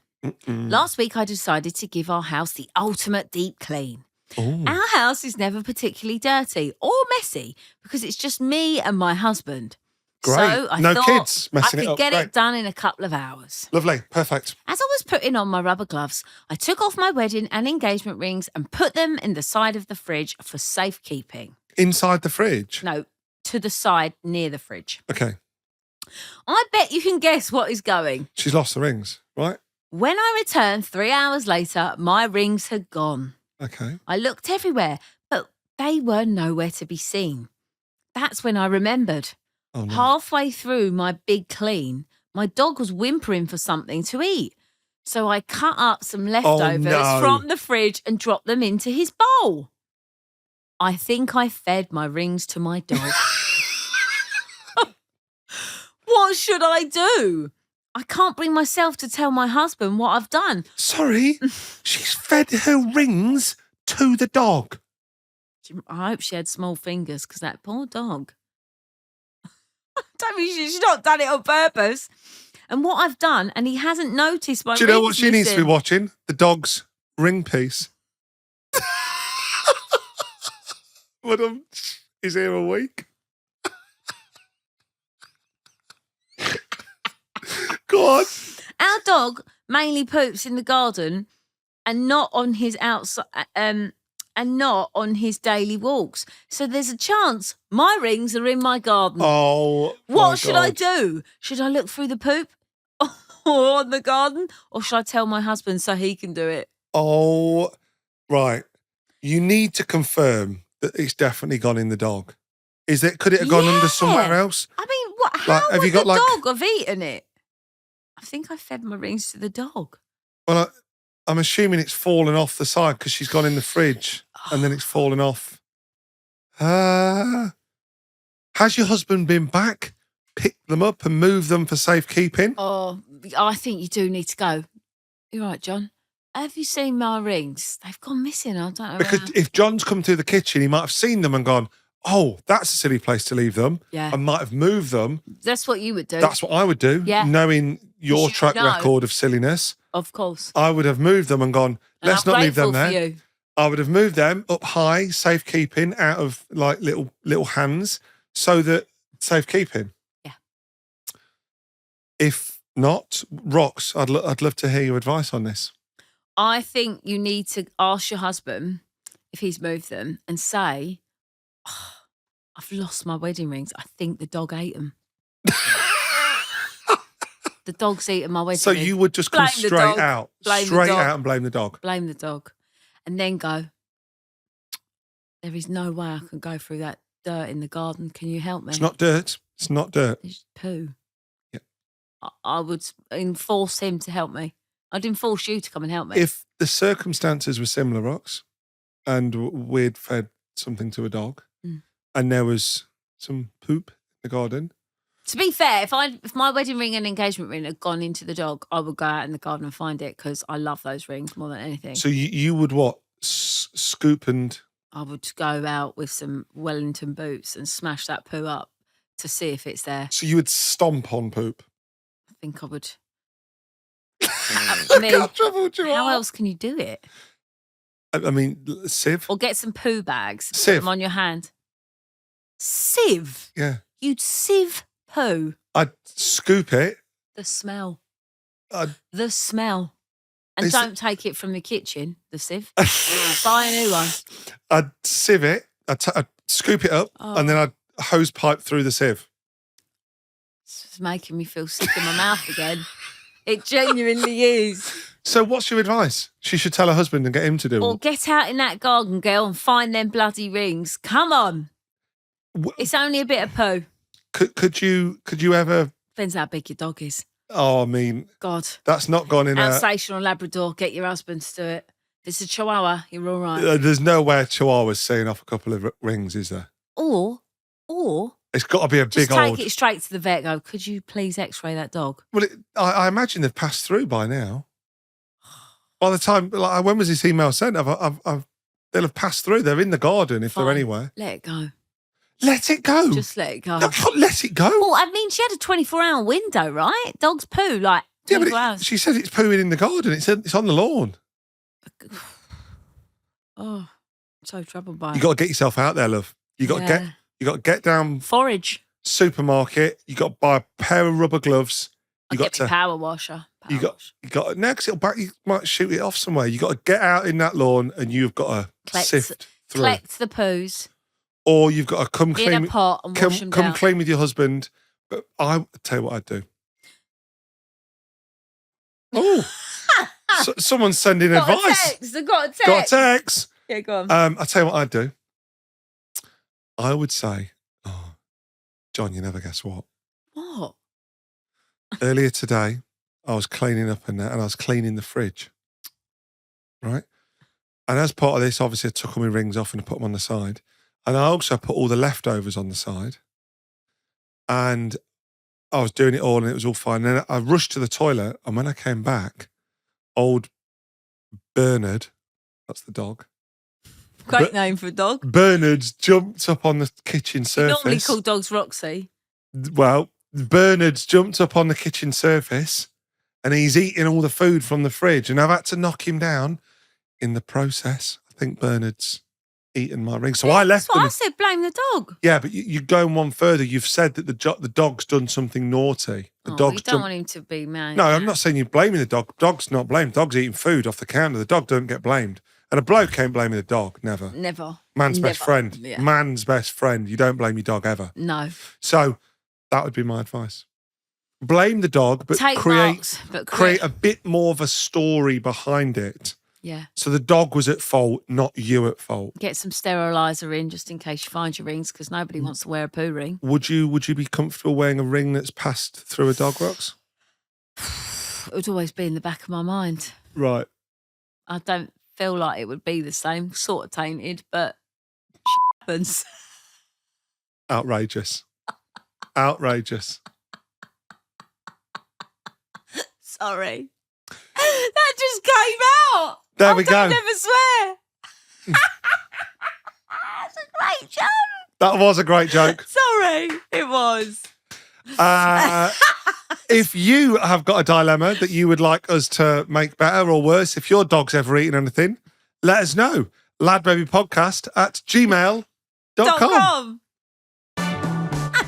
Last week, I decided to give our house the ultimate deep clean. Ooh. Our house is never particularly dirty or messy because it's just me and my husband. Great. So I no thought kids messing it up. I could get it done in a couple of hours. Lovely. Perfect. As I was putting on my rubber gloves, I took off my wedding and engagement rings and put them in the side of the fridge for safekeeping. Inside the fridge? No, to the side near the fridge. Okay. I bet you can guess what is going. She's lost the rings, right? When I returned 3 hours later, my rings had gone. Okay. I looked everywhere, but they were nowhere to be seen. That's when I remembered. Oh, no. Halfway through my big clean, my dog was whimpering for something to eat. So I cut up some leftovers from the fridge and dropped them into his bowl. I think I fed my rings to my dog. What should I do? I can't bring myself to tell my husband what I've done. Sorry, she's fed her rings to the dog. I hope she had small fingers because that poor dog. Don't mean she's not done it on purpose. And what I've done, and he hasn't noticed my rings. Do you know what she needs to be watching? The dog's ring piece. He's here a week. Go on. Our dog mainly poops in the garden and not on his outside and not on his daily walks. So there's a chance my rings are in my garden. Oh, what should I do? Should I look through the poop or on the garden, or should I tell my husband so he can do it? Oh, right. You need to confirm that it's definitely gone in the dog. Could it have gone under somewhere else? I mean, how have would you got the dog have eaten it? I think I fed my rings to the dog. Well, I'm assuming it's fallen off the side because she's gone in the fridge and then it's fallen off. Has your husband been back, picked them up and moved them for safekeeping? Oh, I think you do need to go. You're right, John. Have you seen my rings? They've gone missing. I don't know. Because if John's come through the kitchen, he might have seen them and gone, oh, that's a silly place to leave them. Yeah. I might have moved them. That's what you would do. That's what I would do. Yeah. Knowing your track record of silliness. Of course. I would have moved them and gone, let's not leave them there. You. I would have moved them up high, safekeeping, out of like little hands, so that safekeeping. Yeah. If not, Rox, I'd love to hear your advice on this. I think you need to ask your husband if he's moved them and say, oh, I've lost my wedding rings. I think the dog ate them. The dog's eaten my wedding rings. So you would just come straight out and blame the dog. Blame the dog. And then go, there is no way I can go through that dirt in the garden. Can you help me? It's not dirt. It's not dirt. It's poo. Yeah. I would enforce him to help me. I'd enforce you to come and help me. If the circumstances were similar, Rox, and we'd fed something to a dog and there was some poop in the garden. To be fair, if my wedding ring and engagement ring had gone into the dog, I would go out in the garden and find it because I love those rings more than anything. So you would what? Scoop and... I would go out with some Wellington boots and smash that poo up to see if it's there. So you would stomp on poop? I think I would. I mean, how else can you do it? I mean, sieve? Or get some poo bags. Sieve? Put them on your hand. Sieve? Yeah. You'd sieve poo. I'd scoop it. The smell. I'd, The smell. And Is don't take it from the kitchen, the sieve. Buy a new one. I'd sieve it. I'd scoop it up, and then I'd hose pipe through the sieve. It's making me feel sick in my mouth again. It genuinely is. So what's your advice? She should tell her husband and get him to do Or it. get out in that garden, girl, and find them bloody rings. Come on. It's only a bit of poo. Could you ever... Depends how big your dog is. Oh, I mean... God. That's not gone in Alsatian or Labrador, get your husband to do it. If it's a Chihuahua, you're all right. There's no way a Chihuahua's seeing off a couple of rings, is there? Or... It's got to be a just big old... take it straight to the vet. Go, could you please x-ray that dog? Well, I imagine they've passed through by now. By the time... when was this email sent? They'll have passed through. They're in the garden if they're anywhere. Let it go. Let it go. Just let it go. No, can't let it go. Well, I mean, she had a 24-hour window, right? Dogs poo, 24 hours. She said it's pooing in the garden. It's on the lawn. Oh, I'm so troubled by it. You got to get yourself out there, love. You got to get down forage. Supermarket. You got to buy a pair of rubber gloves. You got to power washer. You got next. You might shoot it off somewhere. You got to get out in that lawn and you've got to sift through. Collect the poos. Or you've got to come clean in a pot and wash them down. Come clean with your husband. But I tell you what I'd do. Oh, someone's sending advice. I've got a text. Got a text. Yeah, go on. I tell you what I'd do. I would say, oh, John, you never guess what. What? Earlier today, I was cleaning up and I was cleaning the fridge. Right? And as part of this, obviously, I took all my rings off and I put them on the side. And I also put all the leftovers on the side. And I was doing it all and it was all fine. And then I rushed to the toilet. And when I came back, old Bernard, that's the dog. Great name for a dog. Bernard's jumped up on the kitchen surface. You normally call dogs Roxy. Well, Bernard's jumped up on the kitchen surface and he's eating all the food from the fridge. And I've had to knock him down in the process. I think Bernard's eaten my ring. So I left them. I said blame the dog. Yeah, but you're going one further. You've said that the dog's done something naughty. The dog's you don't want him to be mad. No, I'm not saying you're blaming the dog. Dog's not blamed. Dog's eating food off the counter. The dog don't get blamed. And a bloke can't blame the dog. Never. Man's best friend. Yeah. Man's best friend. You don't blame your dog ever. No. So that would be my advice. Blame the dog, but create a bit more of a story behind it. Yeah. So the dog was at fault, not you at fault. Get some steriliser in just in case you find your rings because nobody wants to wear a poo ring. Would you be comfortable wearing a ring that's passed through a dog, Rox? It would always be in the back of my mind. Right. I don't feel like it would be the same, sort of tainted, but happens. Outrageous. Outrageous. Sorry. That just came out. There we go. I never swear. That's a great joke. That was a great joke. Sorry, it was. If you have got a dilemma that you would like us to make better or worse, if your dog's ever eaten anything, let us know. ladbabypodcast@gmail.com.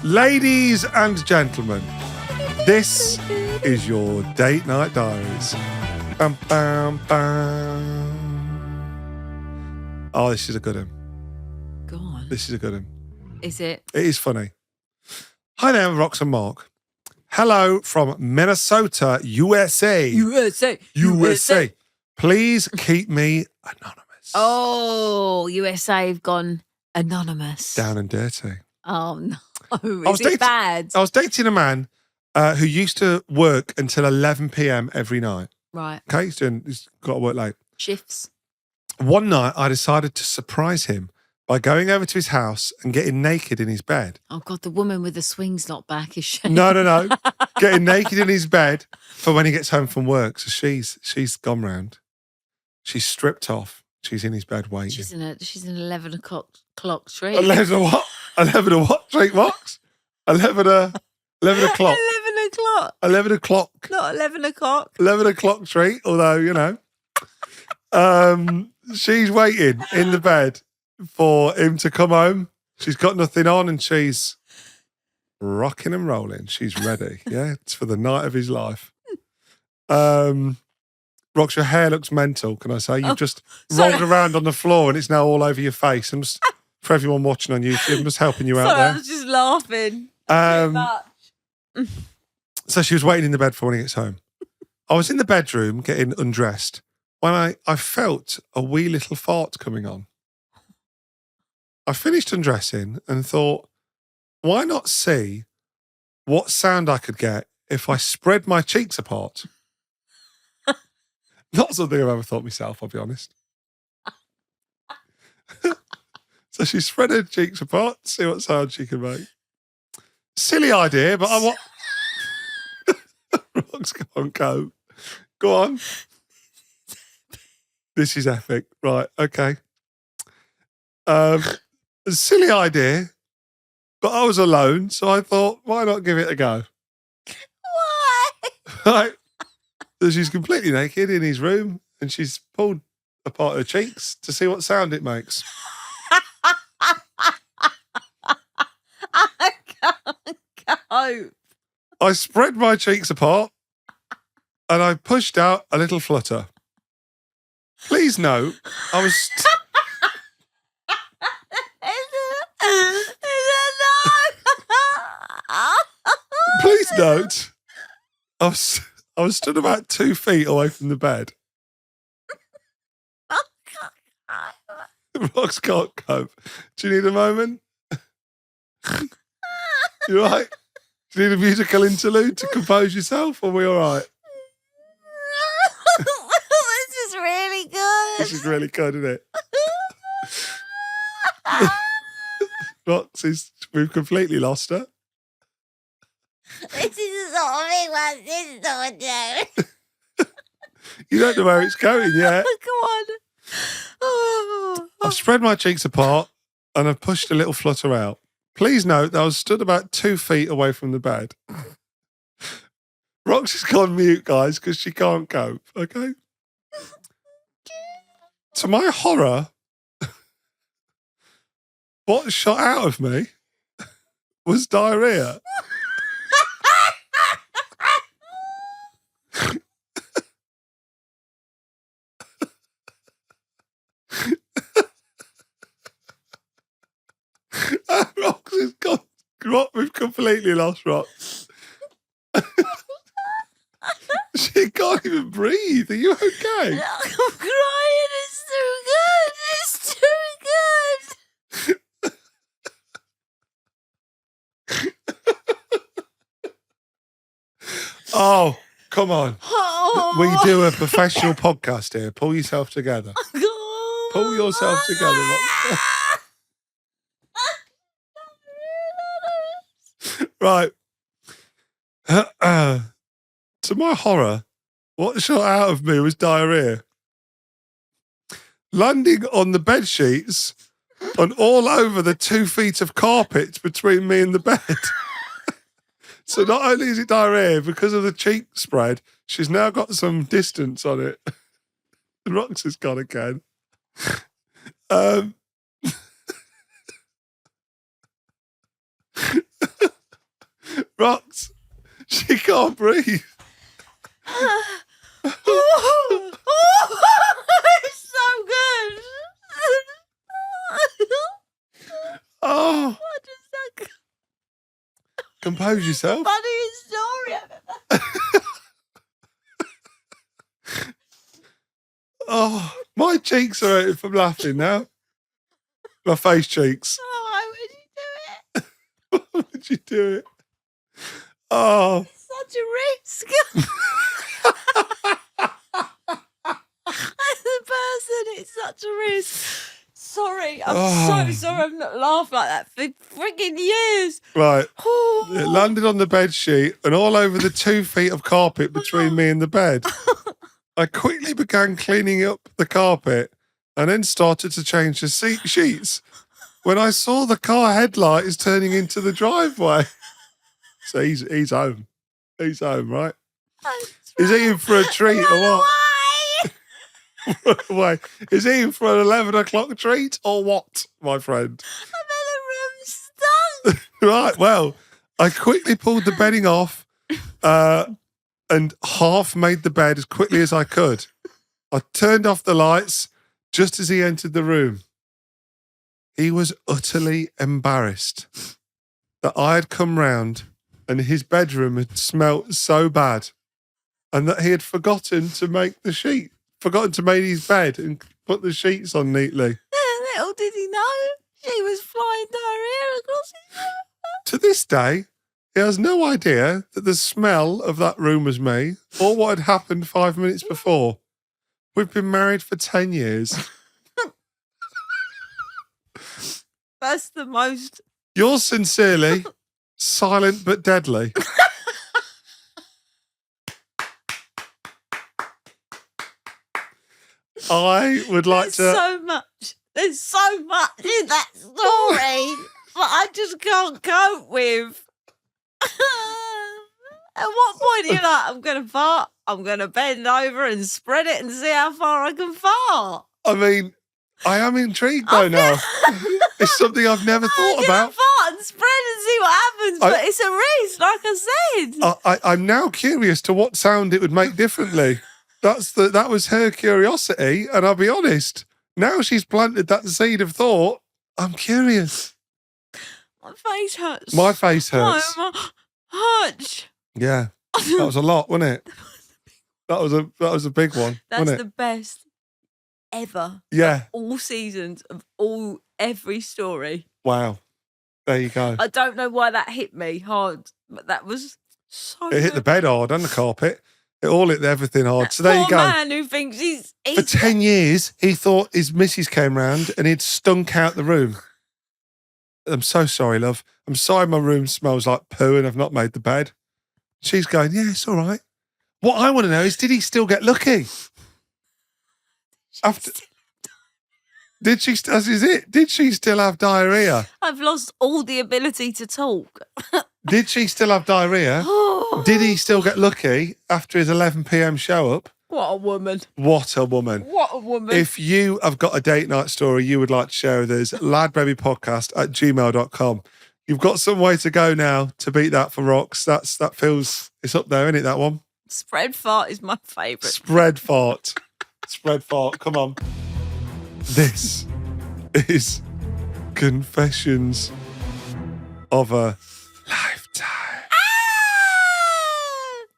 Ladies and gentlemen, this is your date night diaries. Bam, bam, bam. Oh, this is a good one. Go on. This is a good one. Is it? It is funny. Hi there, Rox and Mark. Hello from Minnesota, USA. USA. Please keep me anonymous. Oh, USA have gone anonymous. Down and dirty. Oh, no. Is it bad? I was dating a man who used to work until 11 p.m. every night. Right. Okay, he's got to work late. Shifts. One night, I decided to surprise him by going over to his house and getting naked in his bed. Oh, God, the woman with the swing's not back, is she? No. Getting naked in his bed for when he gets home from work. So she's gone round. She's stripped off. She's in his bed waiting. She's in 11 o'clock treat. 11 what? 11 a what treat, Rox? 11 o'clock. 11 o'clock. 11 o'clock. Not 11 o'clock. 11 o'clock treat, although, you know. She's waiting in the bed for him to come home. She's got nothing on and she's rocking and rolling. She's ready. Yeah, it's for the night of his life. Rox, your hair looks mental, can I say? You've just rolled around on the floor and it's now all over your face. I'm just, for everyone watching on YouTube, I'm just helping you out there. I was just laughing. So she was waiting in the bed for when he gets home. I was in the bedroom getting undressed when I felt a wee little fart coming on. I finished undressing and thought, why not see what sound I could get if I spread my cheeks apart? Not something I've ever thought myself, I'll be honest. So she spread her cheeks apart, see what sound she can make. Silly idea, but I want... Rox, go on, go. Go on. This is epic. Right, okay. Silly idea, but I was alone, so I thought, why not give it a go? Why? Right. So she's completely naked in his room, and she's pulled apart her cheeks to see what sound it makes. I can't cope. I spread my cheeks apart, and I pushed out a little flutter. Please note, I was... Please note, I was stood about 2 feet away from the bed. Rox can't cope. Do you need a moment? You all right? Do you need a musical interlude to compose yourself, or are we all right? This is really good. This is really good, isn't it? Rox, we've completely lost her. This is the sort of thing my sister would do. You don't know where it's going yet. Come on. Oh. I've spread my cheeks apart and I've pushed a little flutter out. Please note that I was stood about 2 feet away from the bed. Rox has gone mute, guys, because she can't cope, okay? To my horror, what shot out of me was diarrhea. Rox has gone. We've completely lost Rox. She can't even breathe. Are you okay? I'm crying. It's too good. It's too good. Oh, come on. Oh. We do a professional podcast here. Pull yourself together. Pull yourself together, Rox. Right. To my horror, what shot out of me was diarrhea. Landing on the bed sheets and all over the 2 feet of carpet between me and the bed. So not only is it diarrhea, because of the cheek spread, she's now got some distance on it. Rox has gone again. Rox, she can't breathe. It's so good. Oh, What is that compose yourself. funniest story I've ever... Oh, my cheeks are hurting from laughing now. My face cheeks. Oh, why would you do it? Why would you do it? Oh. Such a risk. As a person, it's such a risk. Sorry, I'm so sorry I've not laughed like that for frigging years. Right. Oh. It landed on the bed sheet and all over the 2 feet of carpet between me and the bed. I quickly began cleaning up the carpet and then started to change the sheets when I saw the car headlight is turning into the driveway. So he's home. He's home, right? Is he in for a treat or what? Wait, is he in for an 11 o'clock treat or what, my friend? I'm in a room stunk. Right, well, I quickly pulled the bedding off and half made the bed as quickly as I could. I turned off the lights just as he entered the room. He was utterly embarrassed that I had come round and his bedroom had smelt so bad and that he had forgotten to make his bed and put the sheets on neatly. Little did he know, she was flying diarrhea across his room. To this day, he has no idea that the smell of that room was me or what had happened 5 minutes before. We've been married for 10 years. That's the most... Yours sincerely, silent but deadly. I would like There's so much in that story that I just can't cope with. At what point are you like, I'm going to fart, I'm going to bend over and spread it and see how far I can fart? I mean, I am intrigued though now. It's something I've never thought about. Fart and spread and see what happens, but it's a risk, like I said. I'm now curious to what sound it would make differently. That was her curiosity, and I'll be honest, now she's planted that seed of thought, I'm curious. My face hurts. My face hurts. Hurts. Yeah, that was a lot, wasn't it? That was a big one. That's wasn't the it? best ever. Yeah. All seasons of every story. Wow. There you go. I don't know why that hit me hard, but that was so. It hit the bed hard and the carpet. It all hit everything hard. So there you go. Poor man who thinks he's for 10 years, he thought his missus came round and he'd stunk out the room. I'm so sorry, love. I'm sorry my room smells like poo and I've not made the bed. She's going, yeah, it's all right. What I want to know is, did he still get lucky? Did she still have diarrhea? I've lost all the ability to talk. Did she still have diarrhea? Did he still get lucky after his 11 p.m. show up? What a woman. What a woman. What a woman. If you have got a date night story you would like to share with us, ladbabypodcast@gmail.com. You've got some way to go now to beat that for Rox. It's up there, isn't it, that one? Spread fart is my favourite. Spread fart. Spread fart. Come on. This is Confessions of a Lifetime.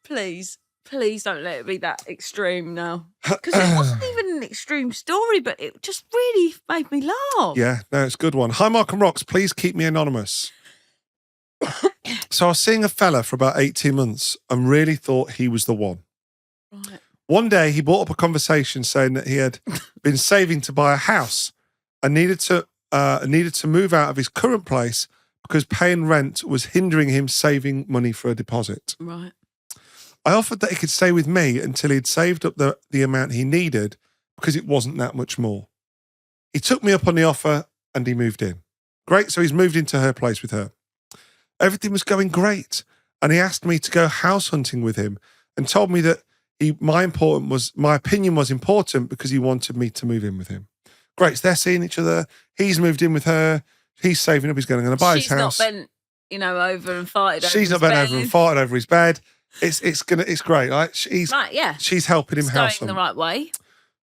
Please don't let it be that extreme now. Because it wasn't even an extreme story, but it just really made me laugh. Yeah, no, it's a good one. Hi, Mark and Rox. Please keep me anonymous. So I was seeing a fella for about 18 months and really thought he was the one. Right. One day he brought up a conversation saying that he had been saving to buy a house and needed to move out of his current place because paying rent was hindering him saving money for a deposit. Right. I offered that he could stay with me until he'd saved up the amount he needed because it wasn't that much more. He took me up on the offer and he moved in. Great, so he's moved into her place with her. Everything was going great. And he asked me to go house hunting with him and told me that my opinion was important because he wanted me to move in with him. Great, so they're seeing each other. He's moved in with her. He's saving up. He's going to buy his house. She's not bent, over and farted over his bed. She's not bent over and farted over his bed. It's great, right? Yeah. She's helping him house going hunt. the right way.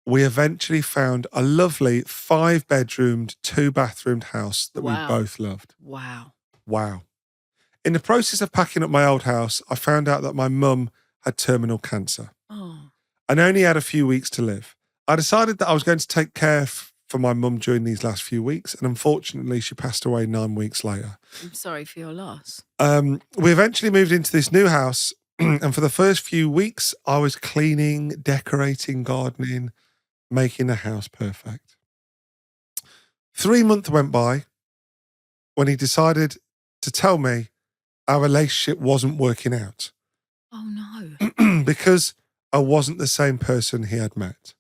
We eventually found a lovely 5-bedroomed, 2-bathroomed house that we both loved. Wow. In the process of packing up my old house, I found out that my mum had terminal cancer and only had a few weeks to live. I decided that I was going to take care for my mum during these last few weeks, and unfortunately she passed away 9 weeks later. I'm sorry for your loss. We eventually moved into this new house, and for the first few weeks I was cleaning, decorating, gardening, making the house perfect. 3 months went by when he decided to tell me our relationship wasn't working out. Oh, no. Because I wasn't the same person he had met.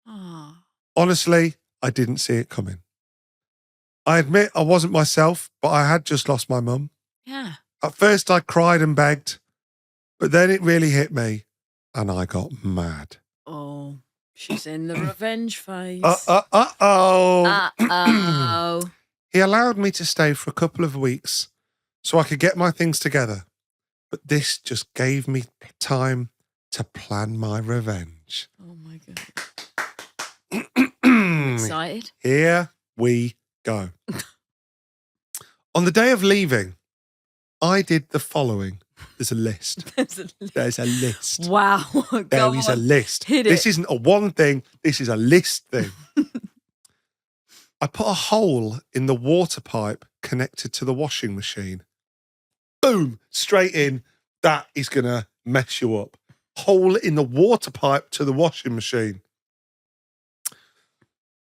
Oh. Honestly, I didn't see it coming. I admit I wasn't myself, but I had just lost my mum. Yeah. At first I cried and begged, but then it really hit me and I got mad. Oh, she's in the revenge phase. Uh-oh. Uh-oh. He allowed me to stay for a couple of weeks so I could get my things together. But this just gave me time to plan my revenge. Oh my God. I'm excited. Here we go. On the day of leaving, I did the following. There's a list. There's a list. Wow. There is a list. This isn't a one thing. This is a list thing. I put a hole in the water pipe connected to the washing machine. Boom, straight in. That is going to mess you up. Hole in the water pipe to the washing machine.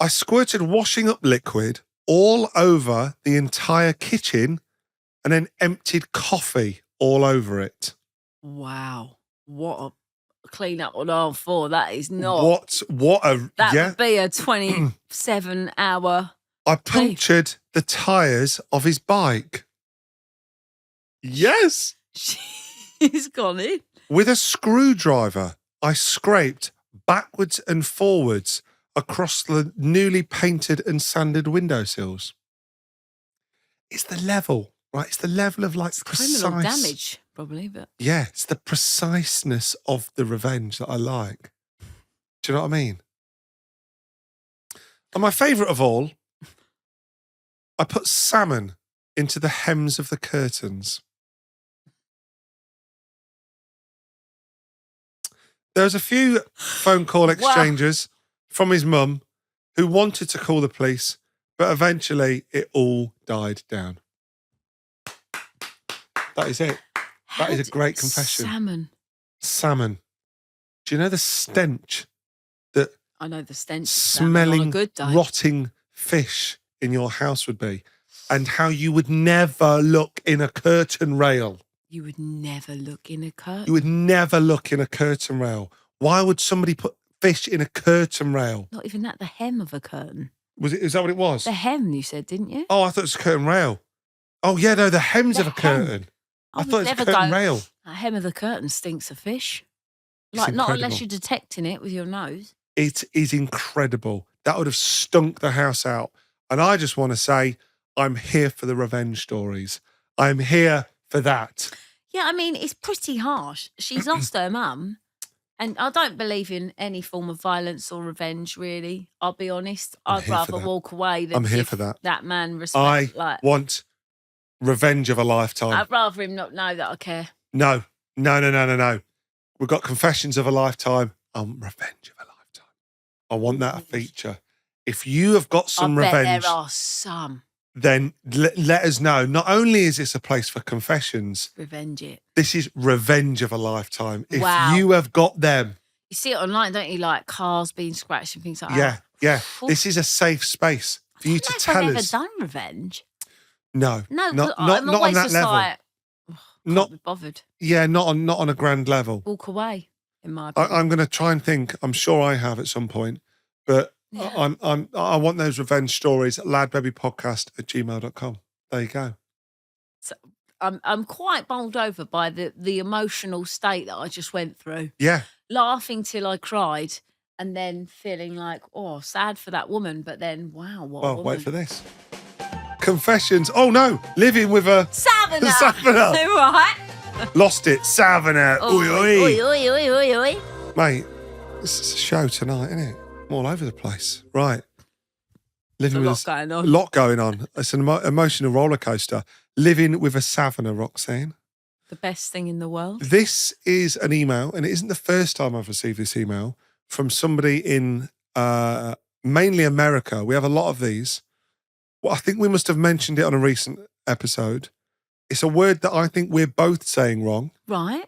I squirted washing up liquid all over the entire kitchen and then emptied coffee all over it. Wow. What a clean up on aisle 4. That is not. That would be a 27-hour. I punctured the tyres of his bike. Yes. He's gone in. With a screwdriver, I scraped backwards and forwards across the newly painted and sanded windowsills. It's the level, right? It's the level of like precise criminal damage, probably, but yeah, it's the preciseness of the revenge that I like. Do you know what I mean? And my favourite of all, I put salmon into the hems of the curtains. There was a few phone call exchanges from his mum who wanted to call the police, but eventually it all died down. That is it. That is a great confession. Salmon. Do you know the stench that I know the stench smelling on a good day. rotting fish in your house would be, and how you would never look in a curtain rail? You would never look in a curtain. You would never look in a curtain rail. Why would somebody put fish in a curtain rail? Not even at the hem of a curtain. Is that what it was? The hem, you said, didn't you? Oh, I thought it was a curtain rail. Oh, yeah, no, the hems of a curtain. I thought it was a curtain rail. The hem of the curtain stinks of fish. It's Like, not incredible. unless you're detecting it with your nose. It is incredible. That would have stunk the house out. And I just want to say, I'm here for the revenge stories. I'm here for that. Yeah, I mean, it's pretty harsh. She's lost her mum. And I don't believe in any form of violence or revenge, really. I'll be honest. I'd rather walk away than I'm here give for that. that man respect. I want revenge of a lifetime. I'd rather him not know that I care. No. We've got confessions of a lifetime. Revenge of a lifetime. I want that a feature. If you have got some I bet revenge, there are some. Then let us know. Not only is this a place for confessions, Revenge it. this is revenge of a lifetime. If Wow. you have got them. You see it online, don't you? Like cars being scratched and things like that. Yeah. This is a safe space for you to tell I've never us. done revenge. No, No, not I'm on always that just level. like, can't Not be bothered. Yeah, not on a grand level. Walk away, in my opinion. I'm going to try and think. I'm sure I have at some point, but Yeah. I want those revenge stories at ladbabypodcast@gmail.com. There you go. So I'm quite bowled over by the emotional state that I just went through. Yeah. Laughing till I cried and then feeling like, oh, sad for that woman. But then, wow, what a Well, woman. wait for this. Confessions. Oh no, living with a Savannah. Savannah. Right? Lost it. Savannah. Oi, oi, oi, oi, oi, oi. Mate, this is a show tonight, isn't it? I'm all over the place. Right. There's a Living lot with going on. A lot going on. It's an emotional roller coaster. Living with a Savannah, Roxanne. The best thing in the world. This is an email, and it isn't the first time I've received this email from somebody in mainly America. We have a lot of these. Well, I think we must have mentioned it on a recent episode. It's a word that I think we're both saying wrong. Right.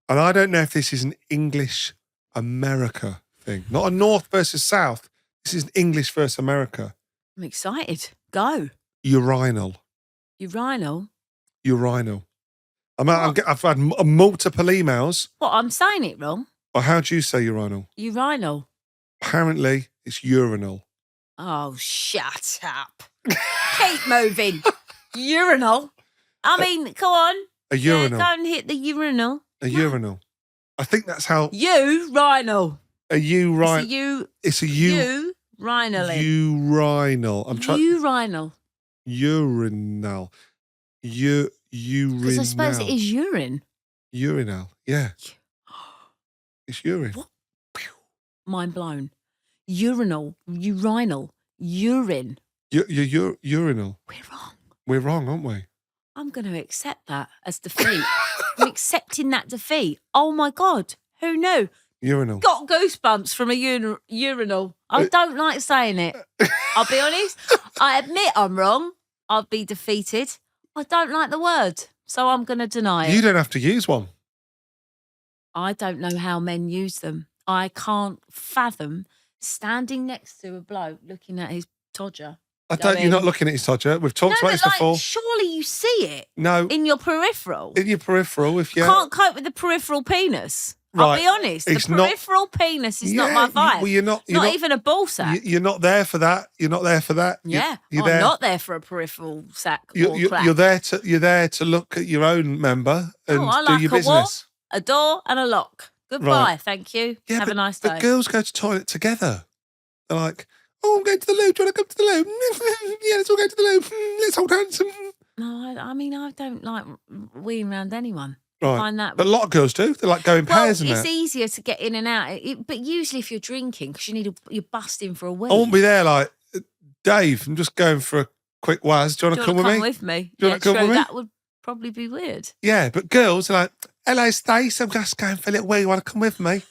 And I don't know if this is an English America thing. Not a North versus South. This is an English versus America. I'm excited. Go. Urinal. Urinal. Urinal. I've had multiple emails. What, I'm saying it wrong? Well, how do you say urinal? Urinal. Apparently, it's urinal. Oh, shut up. Keep moving. Urinal. I mean, go on. A urinal. Yeah, don't hit the urinal. A urinal. I think that's how. Urinal. A urinal. It's a Urinal. urinal. I'm trying. Urinal. Urinal. Urinal. Because I suppose it is urine. Urinal. Yeah. It's urine. What? Mind blown. Urinal. Urinal. Urine. Urinal. We're wrong. We're wrong, aren't we? I'm going to accept that as defeat. I'm accepting that defeat. Oh my God. Who knew? Urinal. Got goosebumps from a urinal. I don't like saying it. I'll be honest. I admit I'm wrong. I'll be defeated. I don't like the word. So I'm going to deny it. You don't have to use one. I don't know how men use them. I can't fathom standing next to a bloke looking at his todger. You're not looking at his todger. We've talked about this before. Surely you see it. No. In your peripheral. In your peripheral, if you can't cope with the peripheral penis. Right. I'll be honest. The peripheral penis is not my vibe. You're not even a ball sack. You're not there for that. You're not there for that. Yeah. You're I'm not there for a peripheral sack. You're there to look at your own member and do your business. A door and a lock. Goodbye. Right. Thank you. Yeah, Have a nice day. But girls go to toilet together. They're like, oh, I'm going to the loo. Do you want to come to the loo? Yeah, let's all go to the loo. Let's hold hands. No, I don't like weeing around anyone. Right. Find that. But a lot of girls do. They like going pairs and it's easier to get in and out. But usually if you're drinking, because you're busting for a wee. I won't be there like, Dave, I'm just going for a quick waz. Do you want to come with me? Do you want to come with me? That would probably be weird. Yeah, but girls are like, hello, Stace, I'm just going for a little wee. You want to come with me?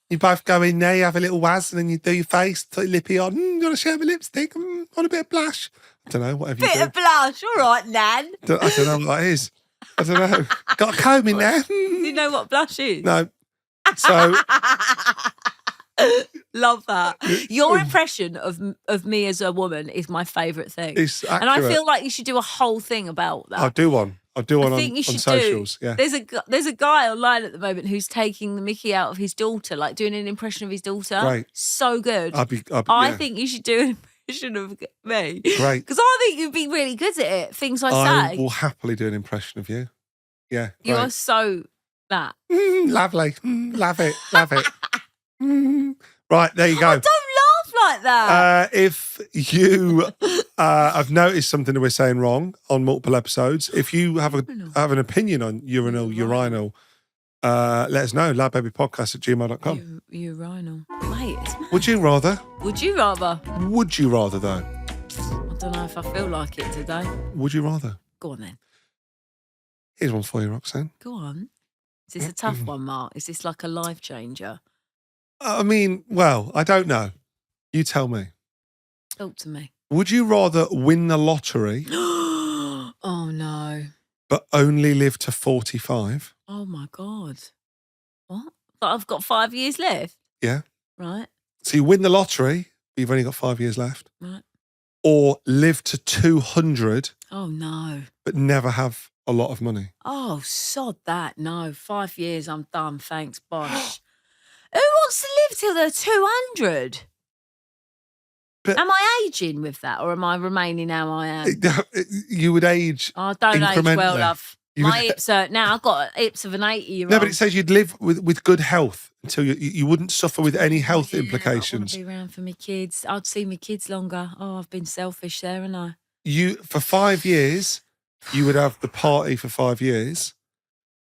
You both go in there, you have a little waz, and then you do your face, put your lippy on. You want to share my lipstick? Want a bit of blush? I don't know, whatever you do. Bit of blush, all right, Nan. I don't know what that is. I don't know. Got a comb in there. Do you know what blush is? No. So. Love that. Your impression of me as a woman is my favourite thing. It's accurate. And I feel like you should do a whole thing about that. I'll do one on socials. Yeah. There's a guy online at the moment who's taking the mickey out of his daughter, like doing an impression of his daughter. Great. So good. I think you should do an impression of me. Great. Because I think you'd be really good at it. Things I say. I will happily do an impression of you. Yeah. Great. You are so that. Lovely. Love it. Love it. Right, there you go. Don't laugh like that. If you have noticed something that we're saying wrong on multiple episodes, if you have an opinion on urinal, let us know. ladbabypodcast@gmail.com. Urinal. Wait. Would you rather? Would you rather? Would you rather, though? I don't know if I feel like it today. Would you rather? Go on then. Here's one for you, Roxanne. Go on. Is this a tough one, Mark? Is this like a life changer? I mean, well, I don't know. You tell me. Talk to me. Would you rather win the lottery? Oh, no. But only live to 45? Oh, my God. What? But I've got 5 years left? Yeah. Right. So you win the lottery, but you've only got 5 years left. Right. Or live to 200. Oh, no. But never have a lot of money. Oh, sod that. No, 5 years, I'm done. Thanks, bosh. Who wants to live till they're 200? But am I aging with that, or am I remaining how I am? You would age. I don't age well, love. My hips are now. I've got hips of an 80-year-old. No, but it says you'd live with good health until you wouldn't suffer with any health implications. I want to be around for my kids. I'd see my kids longer. Oh, I've been selfish there, haven't I? For 5 years, you would have the party for 5 years,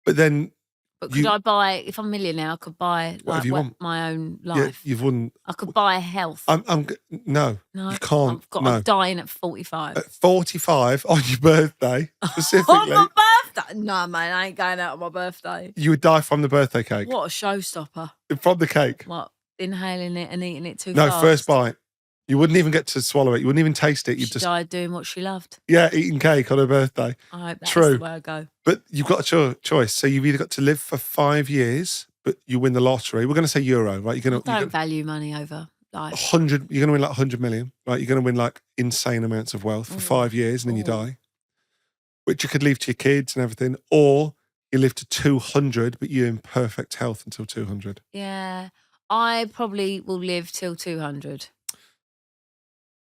but then. But could I buy, if I'm a millionaire, I could buy my own life. Yeah, you wouldn't. I could buy health. No, you can't. I'm dying at 45. At 45 on your birthday, specifically. On my birthday? No, man, I ain't going out on my birthday. You would die from the birthday cake. What a showstopper. From the cake. What, inhaling it and eating it too fast? No, first bite. You wouldn't even get to swallow it. You wouldn't even taste it. She died doing what she loved. Yeah, eating cake on her birthday. I hope that's the way I go. But you've got a choice. So you've either got to live for 5 years, but you win the lottery. We're going to say euro, right? I don't value money over life. 100. You're going to win like 100 million, right? You're going to win like insane amounts of wealth for 5 years and then you die, which you could leave to your kids and everything. Or you live to 200, but you're in perfect health until 200. Yeah, I probably will live till 200.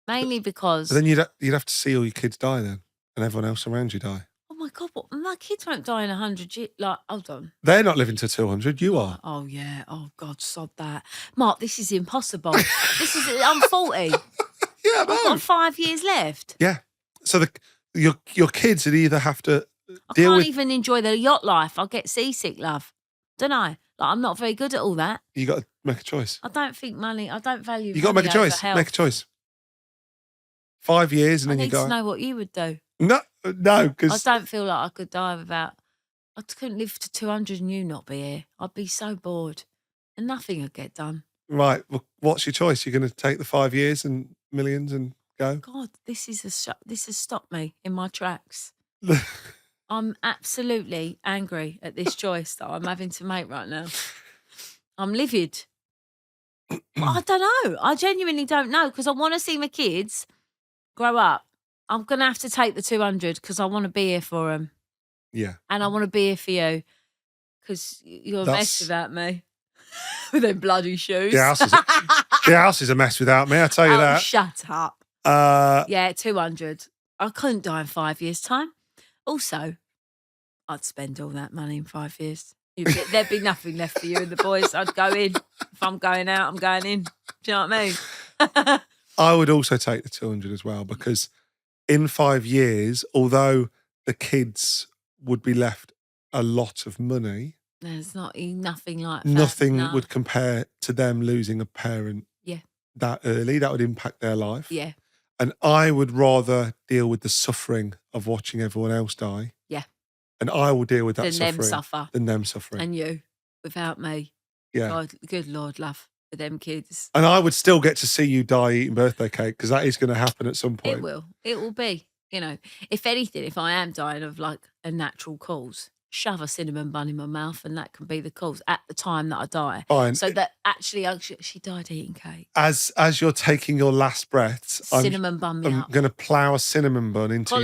Mainly because... But then you'd have to see all your kids die then, and everyone else around you die. Oh my God, my kids won't die in 100 years. Like, hold on. They're not living to 200, you are. Oh, yeah. Oh, God, sod that. Mark, this is impossible. I'm 40. Yeah, I know. I've got 5 years left. Yeah. So your kids would either have to I can't even enjoy the yacht life. I'll get seasick, love. Don't I? Like, I'm not very good at all that. You got to make a choice. I don't think money. I don't value. You got to make a choice. Health. Make a choice. 5 years and then you go. I need to know what you would do. No, because I don't feel like I could die without. I couldn't live to 200 and you not be here. I'd be so bored, and nothing would get done. Right. Well, what's your choice? You're going to take the 5 years and millions and go? God, this has stopped me in my tracks. I'm absolutely angry at this choice that I'm having to make right now. I'm livid. I don't know. I genuinely don't know because I want to see my kids grow up. I'm going to have to take the 200 because I want to be here for them. Yeah. And I want to be here for you because you're a mess without me. With them bloody shoes. The house is a mess without me, I tell you that. Shut up. 200. I couldn't die in 5 years' time. Also, I'd spend all that money in 5 years. There'd be nothing left for you and the boys. I'd go in. If I'm going out, I'm going in. Do you know what I mean? I would also take the 200 as well because in 5 years, although the kids would be left a lot of money, there's nothing like that. Nothing would compare to them losing a parent that early. That would impact their life. Yeah. And I would rather deal with the suffering of watching everyone else die. Yeah. And I will deal with that suffering. Than them suffering. And you, without me. Yeah. God, good Lord, love, for them kids. And I would still get to see you die eating birthday cake because that is going to happen at some point. It will. It will be. You know, if anything, if I am dying of like a natural cause, shove a cinnamon bun in my mouth and that can be the cause at the time that I die. Fine. So that actually she died eating cake. As you're taking your last breaths, cinnamon bun me I'm up. going to plough a cinnamon bun into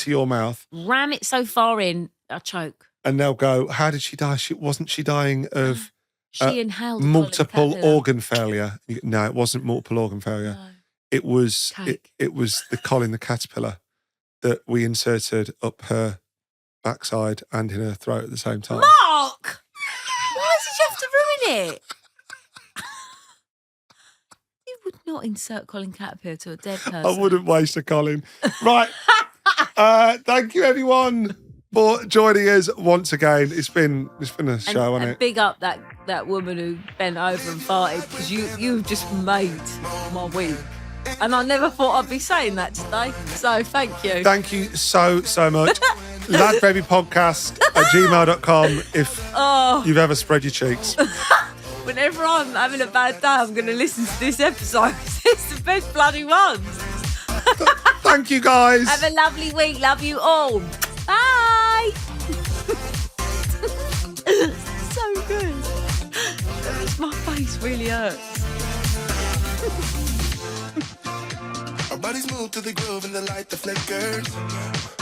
your mouth. Ram it so far in, I choke. And they'll go, how did she die? Wasn't she dying of she inhaled multiple organ failure? No, it wasn't multiple organ failure. No. It was it was the Colin the caterpillar that we inserted up her backside and in her throat at the same time. Mark! Why did you have to ruin it? You would not insert Colin Caterpillar to a dead person. I wouldn't waste a Colin. Right. Thank you everyone for joining us once again. It's been a show, hasn't it? Big up that woman who bent over and farted because you just made my week. And I never thought I'd be saying that today. So thank you. Thank you so much. LadBabyPodcast at gmail.com if you've ever spread your cheeks. Whenever I'm having a bad day, I'm going to listen to this episode. It's the best bloody one. Thank you, guys. Have a lovely week. Love you all. Bye. So good. That makes my face really hurts. Our bodies move to the groove and the light that flickers.